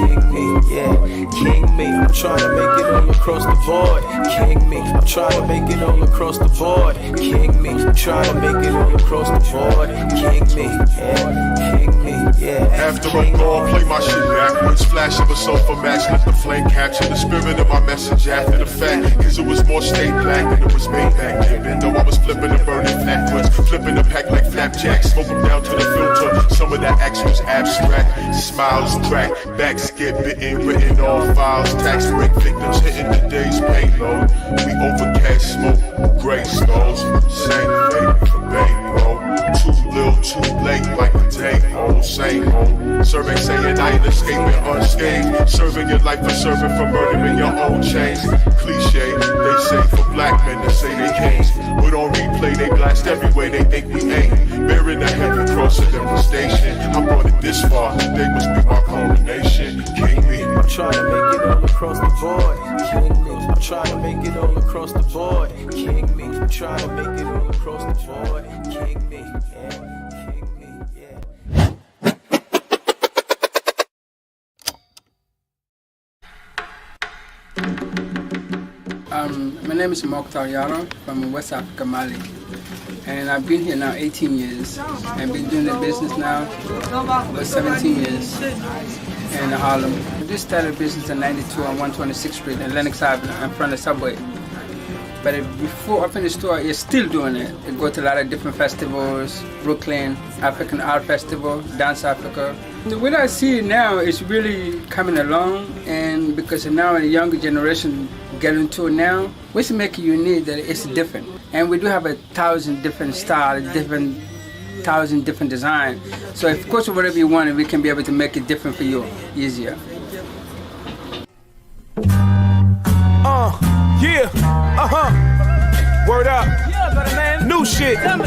king me, yeah, king me, I'm trying to make it all across the board. King me, I'm trying to make it all across the board. King me, I'm trying to make it all across the board. King me, yeah, king me, yeah. After I'm gone, play my shit backwards. Flash of a sofa match, let the flame capture the spirit of my message after the fact. Cause it was more stay black than it was made back then. Though I was flipping and burning flatwoods, flipping the pack like flapjacks, smoke them down to the filter. Some of that action was abstract. Smiles crack, backs get bitten, written on files. Tax break victims hitting today's payload. We overcast smoke, gray skulls. Same thing for Bay, bro. Too little, too late, like a day old, same old. Survey saying I ain't escaping unscathed. Serving your life for serving for murdering your own chains. Cliche, they say for black men to say they kings. But on replay, they blast every way they think we ain't. Bearing the heavy cross of devastation. I brought it this far, today must be my coronation. King me, I'm trying to make it all across the board. King me, I'm trying to make it all across the board. King me, I'm trying to make it all across the board. King me, yeah, king me, yeah. My name is Mokhtar Yaro from West Africa, Mali. And I've been here now 18 years and been doing the business now for 17 years in Harlem. I just started business in 92 on 126th Street in Lenox Avenue in front of the subway. But before I opened the store, you're still doing it. I go to a lot of different festivals, Brooklyn, African Art Festival, Dance Africa. What I see now is really coming along, and because now the younger generation get into it now, what's making you unique that it's different. And we do have 1,000 different styles, 1,000 different designs. So of course, whatever you want, we can be able to make it different for you, easier. Word up. New shit. Come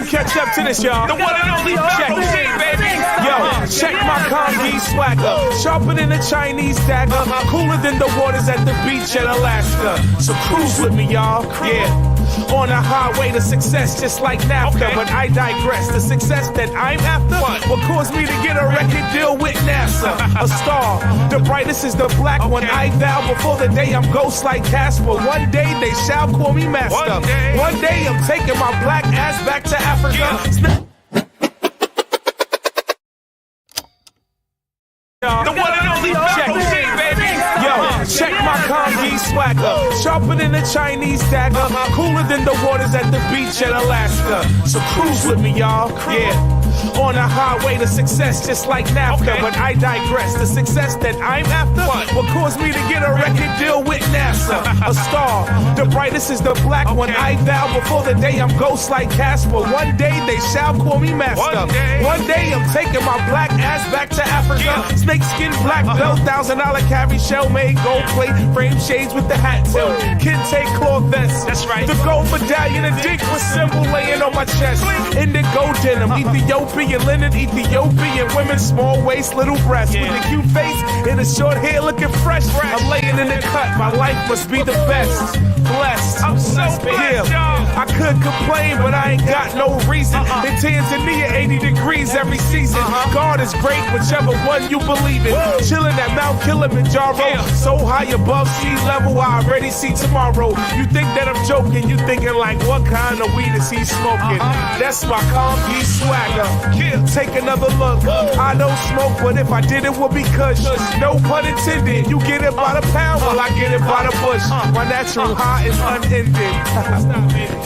catch up to this, y'all. The one and only check it, baby. Yo, check my Congi swagger. Sharper than a Chinese dagger. Cooler than the waters at the beach in Alaska. So cruise with me, y'all. Yeah. On a highway to success, just like NAFTA, but I digress. The success that I'm after will cause me to get a record deal with NASA. A star, the brightest is the black one. I vow before the day I'm ghost like Casper. One day they shall call me master. One day I'm taking my black ass back to Africa. The one and only check it, baby. Yo, check my Congi swagger. Sharper than a Chinese dagger. Cooler than the waters at the beach in Alaska. So cruise with me, y'all. Yeah. On a highway to success, just like NAFTA, but I digress. The success that I'm after will cause me to get a record deal with NASA. A star, the brightest is the black one. I vow before the day I'm ghost like Casper. One day they shall call me master. One day I'm taking my black ass back to Africa. Snake skin, black belt, $1,000 carry, shell made, gold plate, frame shades with the hat tilt. Kente cloth vest. That's right. The gold medallion and dick with symbol laying on my chest. Indigo denim, Ethiopia. Ethiopian linen, Ethiopian women, small waist, little breasts, with a cute face and a short hair looking fresh. I'm laying in the cut, my life must be the best. Blessed, I'm so blessed, I could complain, but I ain't got no reason. In Tanzania, 80 degrees every season. God is great, whichever one you believe in. Chilling at Mount Kilimanjaro, so high above sea level, I already see tomorrow. You think that I'm joking, you thinking like, what kind of weed is he smoking? That's my Congi swagger. Take another look, I don't smoke, but if I did it would be kush. No pun intended, you get it by the pound, well I get it by the bush. My natural high is unending.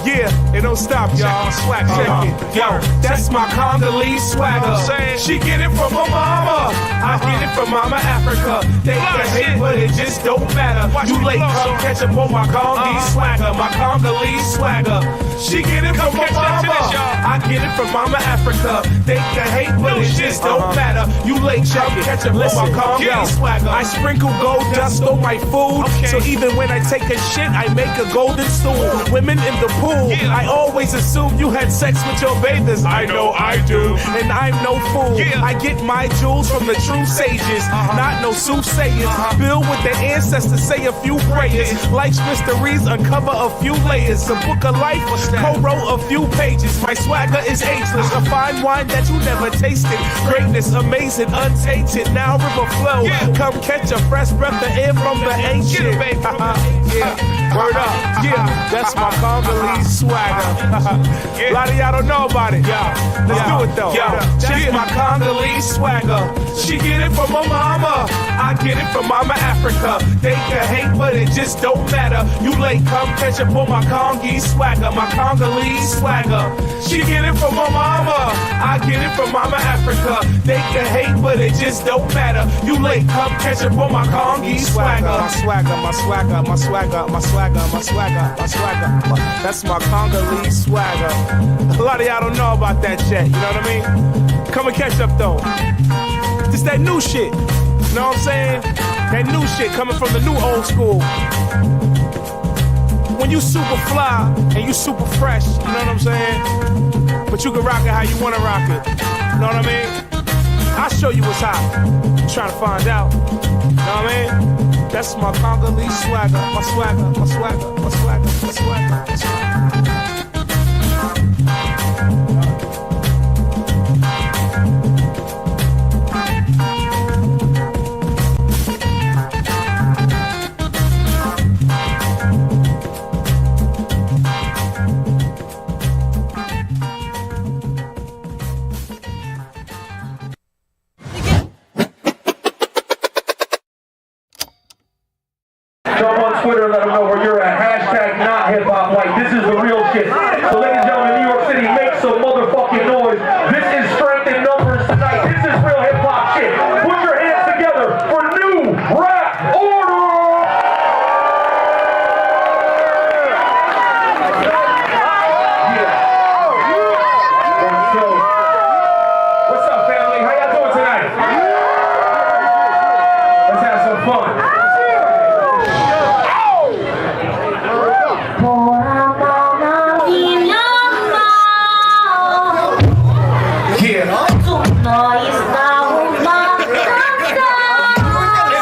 Yeah, it don't stop, y'all. Swag, check it. Yo, that's my Congolese swagger. She get it from her mama, I get it from Mama Africa. They can hate, but it just don't matter. You late, come catch up on my Congolese swagger, my Congolese swagger. She get it from her mama, I get it from Mama Africa. They can hate, but it just don't matter. You late, come catch up on my Congolese swagger. I sprinkle gold dust on my food, so even when I take a shit, I make a golden stool. Women in the pool, I always assume you had sex with your bathers. I know I do, and I'm no fool. I get my jewels from the true sages, not no soothsayers. Build with their ancestors, say a few prayers. Life's mysteries, uncover a few layers. A book of life, co-wrote a few pages. My swagger is ageless, a fine wine that you never tasted. Greatness, amazing, untainted, now river flow. Come catch a fresh breath of air from the ancient. Word up, that's my Congolese swagger. A lot of y'all don't know about it. Let's do it though. That's my Congolese swagger. She get it from her mama, I get it from Mama Africa. They can hate, but it just don't matter. You late, come catch up on my Congolese swagger, my Congolese swagger. She get it from her mama, I get it from Mama Africa. They can hate, but it just don't matter. You late, come catch up on my Congolese swagger. My swagger, my swagger, my swagger, my swagger, my swagger, my swagger. That's my Congolese swagger. A lot of y'all don't know about that shit, you know what I mean? Come and catch up though. It's that new shit, you know what I'm saying? That new shit coming from the new old school. When you super fly and you super fresh, you know what I'm saying? But you can rock it how you wanna rock it, you know what I mean? I'll show you what's hot. I'm trying to find out, you know what I mean? That's my Congolese swagger, my swagger, my swagger, my swagger, my swagger, my swagger. Twitter, let them know where you're at. Hashtag not hip hop white. This is the real shit. So ladies and gentlemen, New York City, make some motherfucking noise. This is strength in numbers tonight. This is real hip hop shit. Put your hands together for New Rap Order. What's up, family? How y'all doing tonight? Let's have some fun.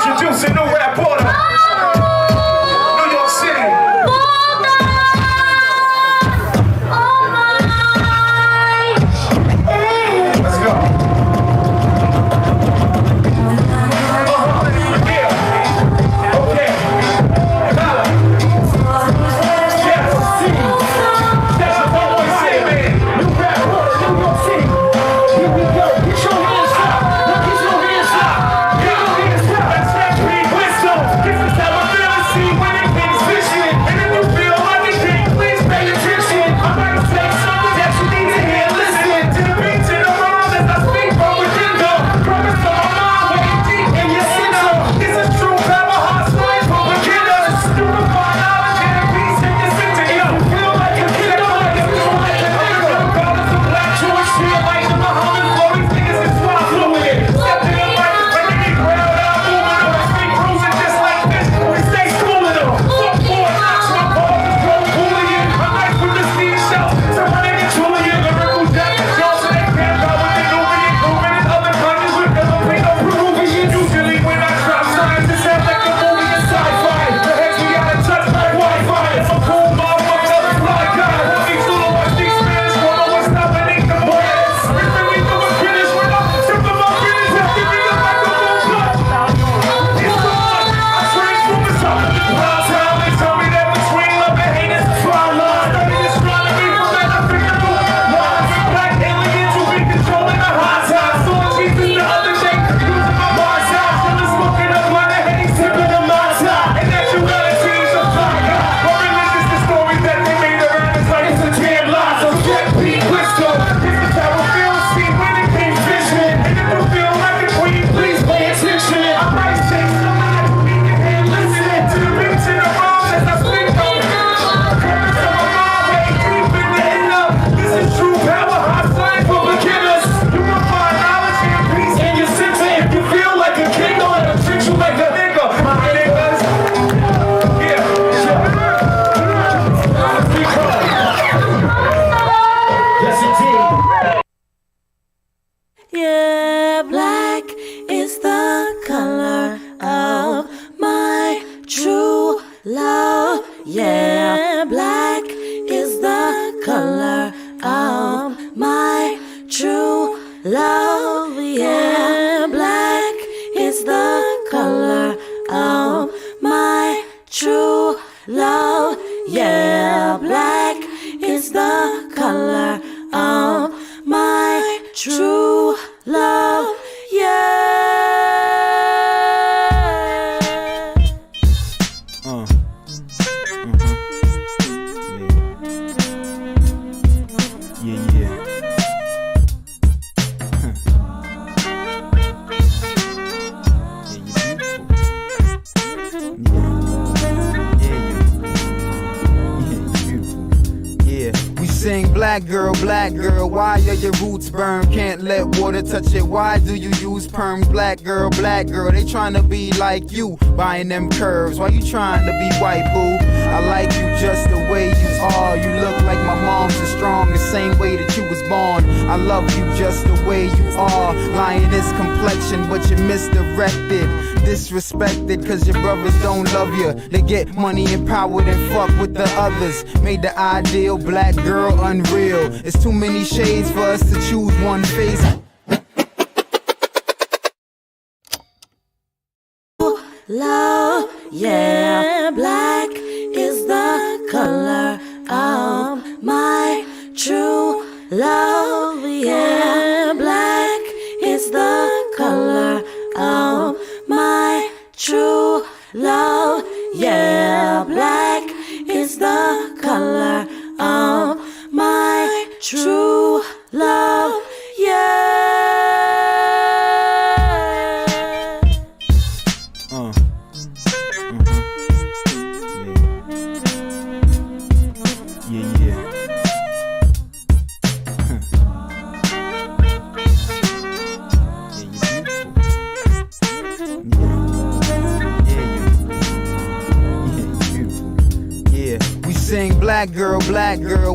Introducing New Rap Order. New York City. Let's go. Yeah. Okay. Holla. Yes. That's the whole city, man. New Rap Order, New York City. Here we go. Get your hands love, yeah. Black is the color of my true love, yeah. Black is the color of my true love, yeah. Sing black girl, why are your roots burned? Can't let water touch it, why do you use perms? Black girl, they tryna be like you, buying them curves. Why you trying to be white, boo? I like you just the way you are. You look like my mom's is strong, the same way that you was born. I love you just the way you are. Lioness complexion, but you're misdirected, disrespected, cause your brothers don't love you. They get money and power and fuck with the others. Made the ideal black girl unreal. It's too many shades for us to choose one face. Love, yeah. Black is the color of my true love, yeah. Black is the color of my true love, yeah. Black is the color of my true love, yeah. Sing black girl,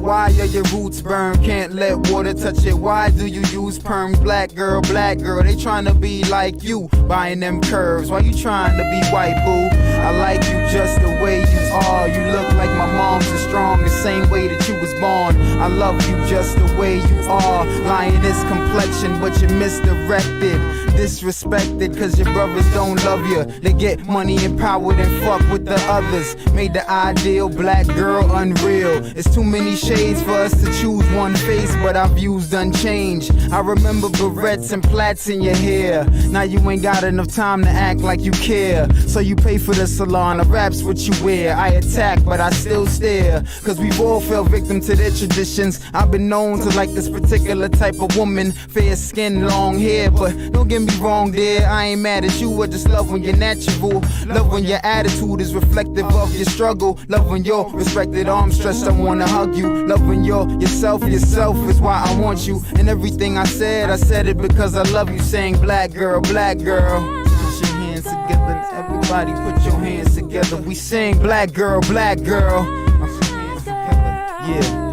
why are your roots burned? Can't let water touch it, why do you use perms? Black girl, they tryna be like you, buying them curves. Why you trying to be white, boo? I like you just the way you are. You look like my mom's is strong, the same way that you was born. I love you just the way you are. Lioness complexion, but you're misdirected, disrespected, cause your brothers don't love you. They get money and power and fuck with the others. Made the ideal black girl unreal. It's too many shades for us to choose one face, but our views done changed. I remember barrettes and plaits in your hair. Now you ain't got enough time to act like you care, so you pay for the salon. The rap's what you wear. I attack, but I still stare, cause we've all fell victim to their traditions. I've been known to like this particular type of woman, fair skin, long hair, but don't get me wrong, dear, I ain't mad at you. I just love when you're natural, love when your attitude is reflective of your struggle, love when you're respected, arms stretched, I wanna hug you, love when you're yourself is why I want you. And everything I said it because I love you. Saying black girl, put your hands together, everybody put your hands together. We sing black girl, yeah.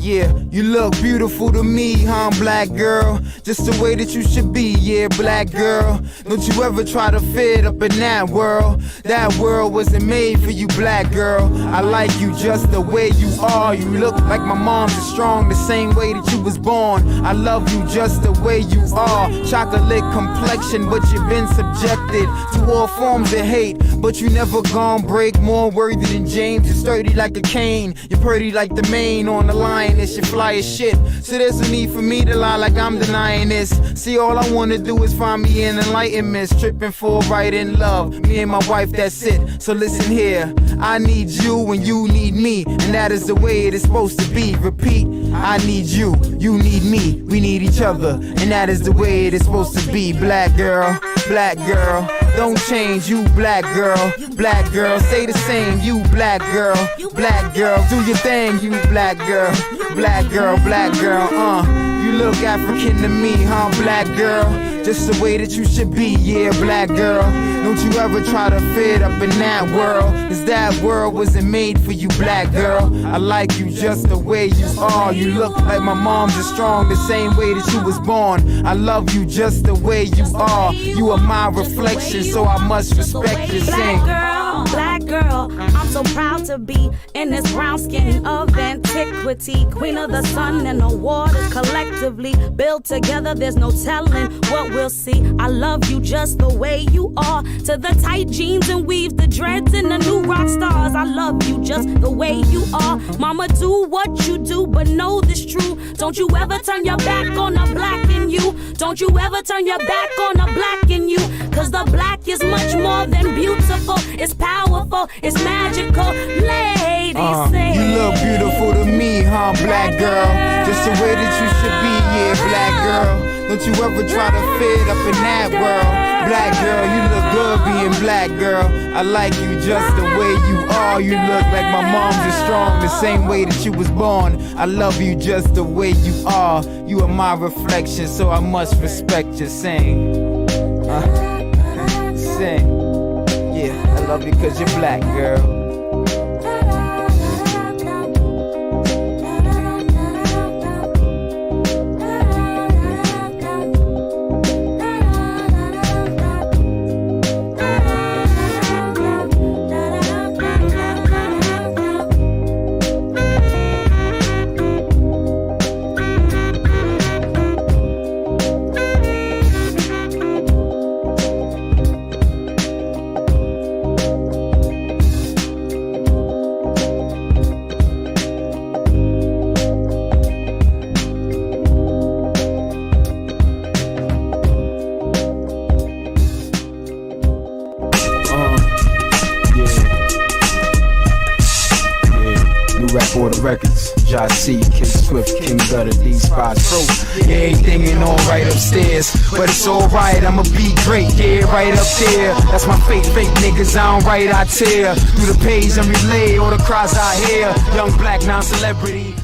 Yeah, you look beautiful to me, huh, black girl? Just the way that you should be, yeah, black girl. Don't you ever try to fit up in that world. That world wasn't made for you, black girl. I like you just the way you are. You look like my mom's is strong, the same way that you was born. I love you just the way you are. Chocolate complexion, but you've been subjected to all forms of hate, but you never gon' break. More worthy than James, you're sturdy like a cane. You're pretty like the mane on the lioness, you fly as shit. So there's no need for me to lie like I'm denying this. See, all I wanna do is find me an enlightenment, stripping for right in love. Me and my wife, that's it. So listen here, I need you and you need me, and that is the way it is supposed to be. Repeat, I need you, you need me, we need each other, and that is the way it is supposed to be. Black girl, don't change, you black girl, stay the same, you black girl, do your thing, you black girl, you look African to me, huh, black girl, just the way that you should be, yeah, black girl. Don't you ever try to fit up in that world, cause that world wasn't made for you, black girl. I like you just the way you are. You look like my mom's is strong, the same way that you was born. I love you just the way you are. You are my reflection, so I must respect you. Sing. Black girl. I'm so proud to be in this brown skin of antiquity. Queen of the sun and the waters collectively built together. There's no telling what we'll see. I love you just the way you are. To the tight jeans and weaves, the dreads and the new rock stars. I love you just the way you are. Mama, do what you do, but know this true. Don't you ever turn your back on the black in you. Don't you ever turn your back on the black in you. Cause the black is much more than beautiful. It's powerful, it's magical. Ladies, say you look beautiful to me, huh, black girl? Just the way that you should be, yeah, black girl. Don't you ever try to fit up in that world. Black girl, you look good being black, girl. I like you just the way you are. You look like my mom's is strong, the same way that you was born. I love you just the way you are. You are my reflection, so I must respect you. Sing. Sing. Yeah, I love you cause you're black, girl. Records, Jah C, Kid Swift, King Gutter, these spots, bro. Yeah, everything ain't all right upstairs, but it's alright, I'ma be great, yeah, right up there. That's my fake niggas, I don't write, I tear. Through the page and relay all the cries I hear. Young black non-celebrity.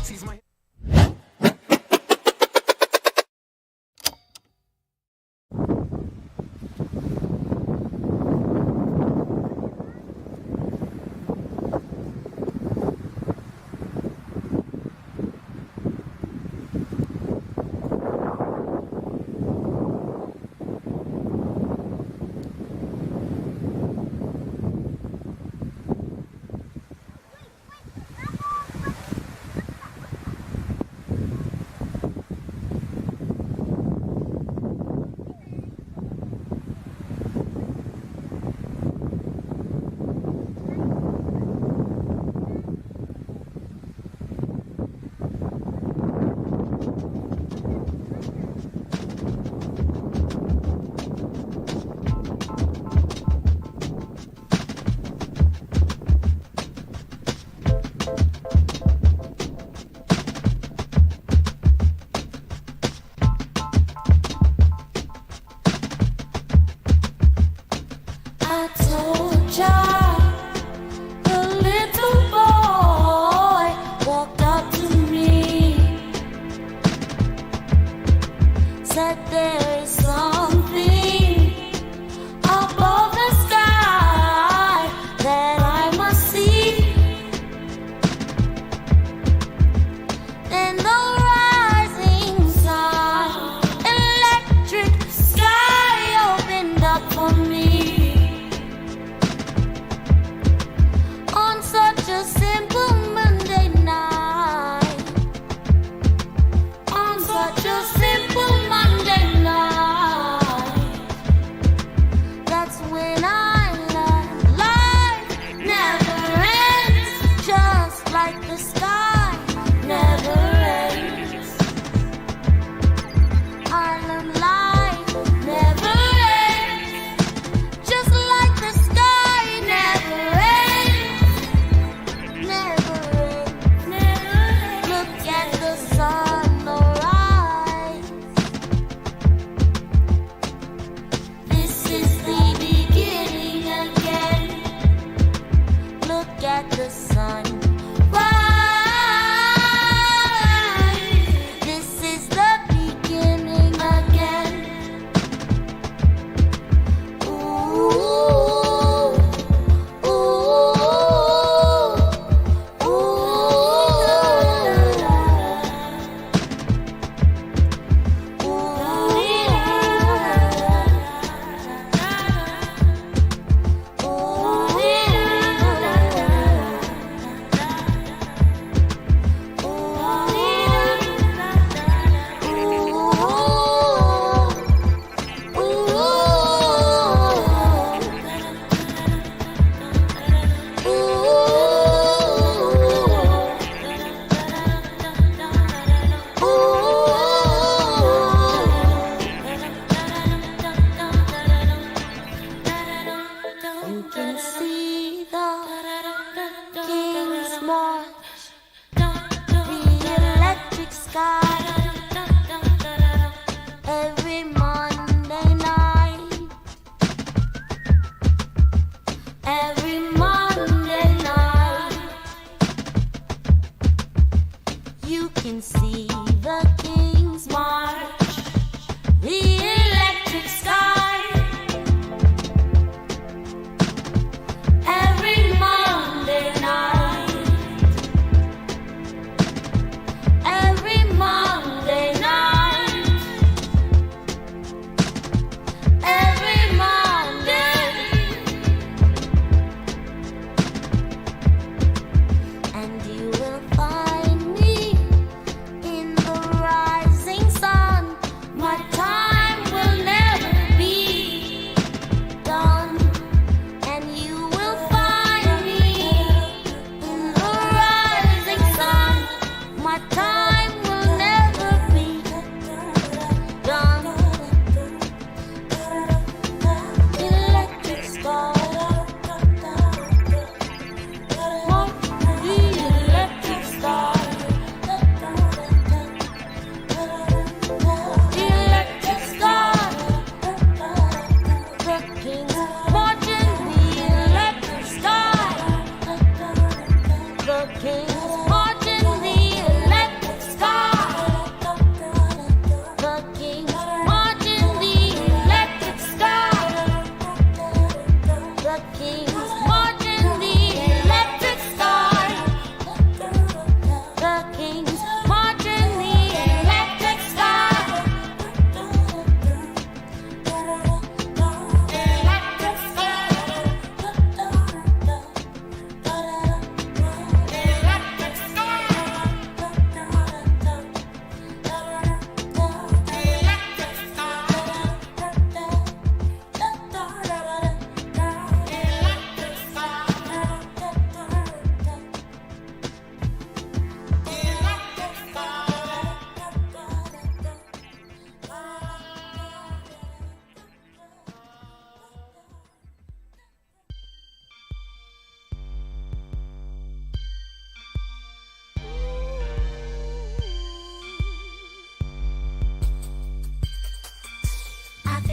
sun, alright.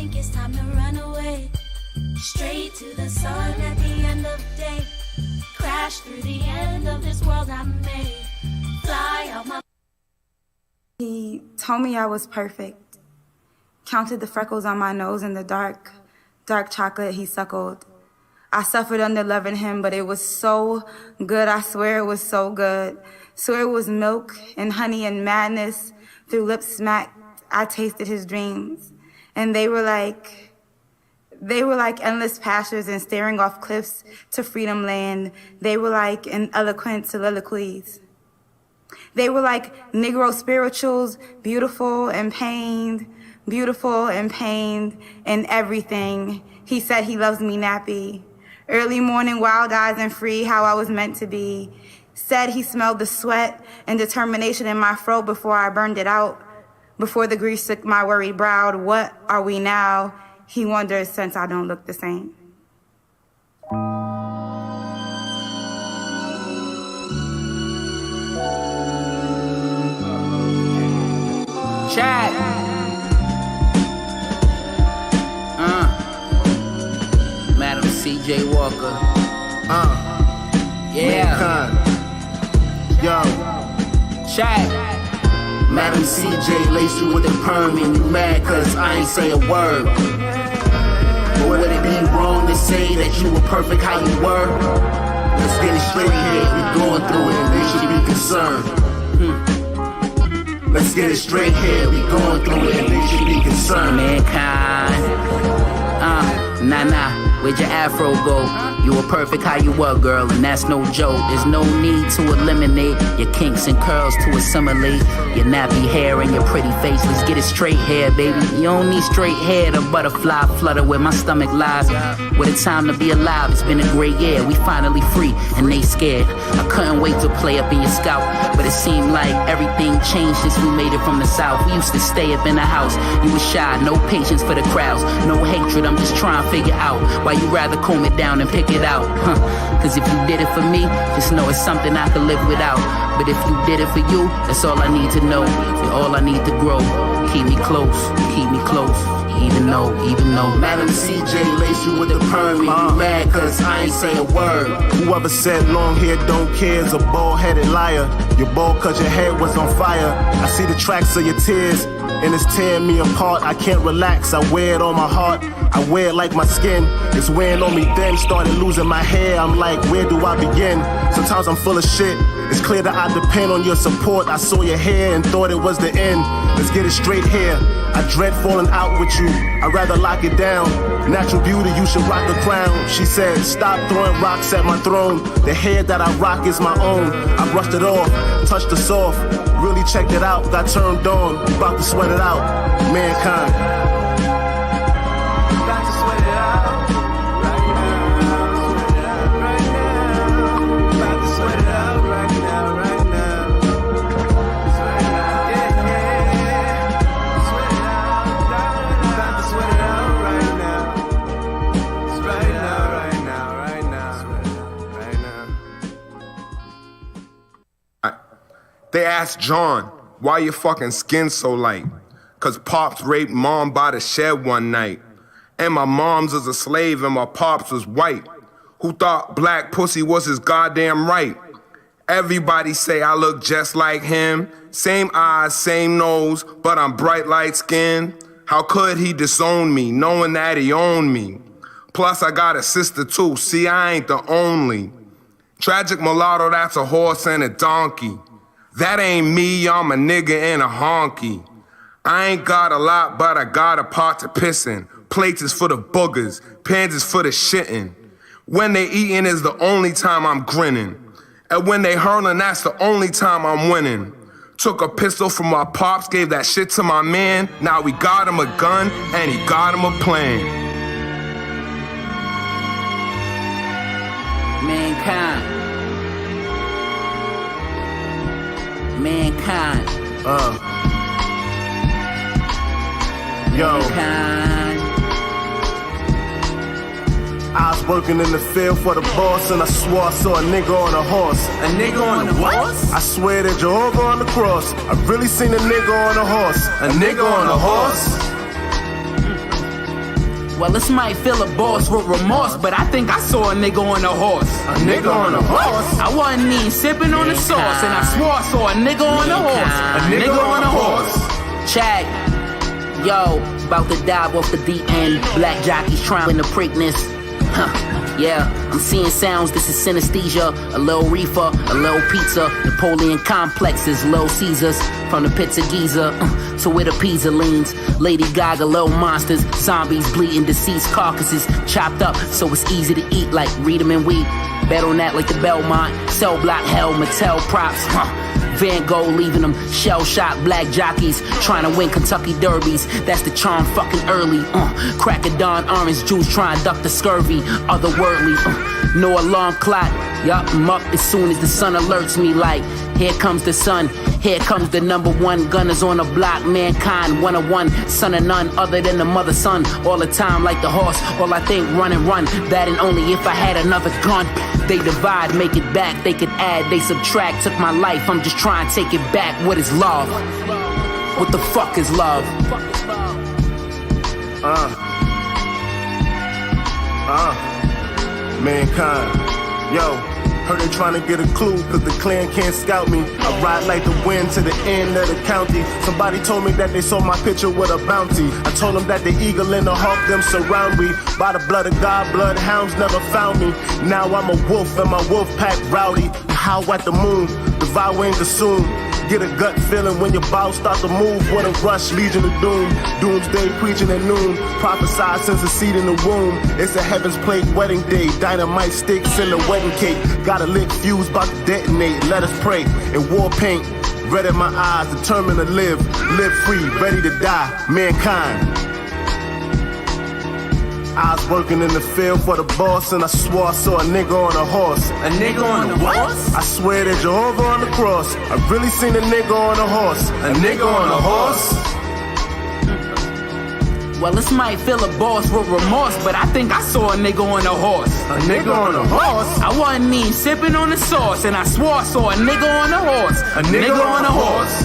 think it's time to run away. Straight to the sun at the end of the day. Crash through the end of this world I made. Fly out my... He told me I was perfect. Counted the freckles on my nose and the dark chocolate he suckled. I suffered under loving him, but it was so good. I swear it was so good. Swear it was milk and honey and madness. Through lips smacked, I tasted his dreams. And they were like endless pastures and staring off cliffs to freedom land. They were like an eloquent soliloquies. They were like Negro spirituals, beautiful and pained and everything. He said he loves me nappy. Early morning, wild eyes and free, how I was meant to be. Said he smelled the sweat and determination in my throat before I burned it out. Before the grease took my worried brow, what are we now? He wonders since I don't look the same. Chad. Madam C.J. Walker. Yeah. Mankind. Yo. Chad. Madam C.J. lace you with the perm and you mad cause I ain't say a word. But would it be wrong to say that you were perfect how you were? Let's get it straight here, we going through it and we should be concerned. Let's get it straight here, we going through it and they should be concerned. Mankind. Nah, where'd your afro go? You were perfect how you were, girl, and that's no joke. There's no need to eliminate your kinks and curls to assimilate your nappy hair and your pretty face. Let's get it straight here, baby. You don't need straight hair to butterfly flutter where my stomach lies. What a time to be alive, it's been a great year. We finally free, and they scared. I couldn't wait to play up in your scalp, but it seemed like everything changed since we made it from the south. We used to stay up in the house. You was shy, no patience for the crowds, no hatred. I'm just trying to figure out why you rather comb it down and pick it out. Cause if you did it for me, just know it's something I could live without. But if you did it for you, that's all I need to know. You're all I need to grow. Keep me close, even though Madam C.J. lace you with the perm and you mad cause I ain't say a word. Whoever said long hair don't care is a bald-headed liar. You're bald cause your head was on fire. I see the tracks of your tears and it's tearing me apart. I can't relax, I wear it on my heart. I wear it like my skin. It's wearing on me then, started losing my hair. I'm like, where do I begin? Sometimes I'm full of shit. It's clear that I depend on your support. I saw your hair and thought it was the end. Let's get it straight here. I dread falling out with you. I'd rather lock it down. Natural beauty, you should rock the crown. She said, stop throwing rocks at my throne. The hair that I rock is my own. I brushed it off, touched the soft. Really checked it out, got turned on. About to sweat it out. Mankind. They asked John, why your fucking skin so light? Cause Pops raped Mom by the shed one night. And my mom's was a slave and my Pops was white. Who thought black pussy was his goddamn right? Everybody say I look just like him. Same eyes, same nose, but I'm bright light skin. How could he disown me, knowing that he owned me? Plus I got a sister too, see I ain't the only. Tragic mulatto, that's a horse and a donkey. That ain't me, I'm a nigga and a honky. I ain't got a lot, but I got a pot to piss in. Plates is for the boogers, pans is for the shitting. When they eatin' is the only time I'm grinning. And when they hurlin', that's the only time I'm winning. Took a pistol from my Pops, gave that shit to my man. Now we got him a gun, and he got him a plan. Mankind. Yo. Mankind. I was working in the field for the boss and I swore I saw a nigga on a horse. A nigga on a horse? I swear that Jehovah on the cross. I really seen a nigga on a horse. A nigga on a horse? Well, this might feel a boss with remorse, but I think I saw a nigga on a horse. A nigga on a horse? I wasn't even sipping on the sauce, and I swore I saw a nigga on a horse. A nigga on a horse. Chad, yo, about to dive off the deep end. Black jockeys trying to Preakness. Yeah, I'm seeing sounds, this is synesthesia. A little reefer, a little pizza. Napoleon complexes, Little Caesars. From the pits of Giza to where the Pisa leans. Lady Gaga, little monsters. Zombies bleeding, deceased carcasses. Chopped up so it's easy to eat like read 'em and weep. Bet on that like the Belmont. Cell block hell, Mattel props. Van Gogh leaving them shell-shot black jockeys trying to win Kentucky derbies. That's the charm fucking early. Crack of dawn, orange juice trying to duck the scurvy. Otherworldly, no alarm clock. Yup, I'm up as soon as the sun alerts me like, here comes the sun. Here comes the #1 gunners on the block. Mankind, 101, son of none other than the mother son. All the time like the horse, all I think run and run. That and only if I had another gun. They divide, make it back, they could add, they subtract. Took my life, I'm just trying to take it back. What is love? What the fuck is love? Mankind. Yo, heard they trying to get a clue, cause the clan can't scout me. I ride like the wind to the end of the county. Somebody told me that they saw my picture with a bounty. I told them that the eagle and the hawk, them surround me. By the blood of God, bloodhounds never found me. Now I'm a wolf and my wolf pack rowdy. Howl at the moon, devour and consume. Get a gut feeling when your bowels start to move. What a rush, legion of doom. Doomsday preaching at noon. Prophesied since the seed in the womb. It's a heaven's plate wedding day. Dynamite sticks in the wedding cake. Got a lit fuse about to detonate. Let us pray. In war paint, red in my eyes, determined to live. Live free, ready to die. Mankind. I was working in the field for the boss, and I swore I saw a nigga on a horse. A nigga on a horse? I swear that Jehovah on the cross. I really seen a nigga on a horse. A nigga on a horse? Well, this might feel a boss with remorse, but I think I saw a nigga on a horse. A nigga on a horse? I wasn't even sipping on the sauce, and I swore I saw a nigga on a horse. A nigga on a horse?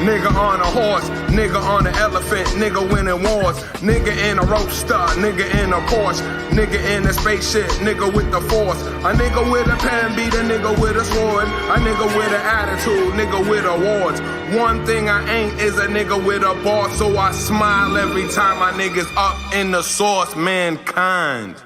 Nigga on a horse, nigga on an elephant, nigga winning wars, nigga in a roadster, nigga in a Porsche, nigga in a spaceship, nigga with the force, a nigga with a pen beat, a nigga with a sword, a nigga with an attitude, nigga with awards. One thing I ain't is a nigga with a boss, so I smile every time my niggas up in the sauce. Mankind.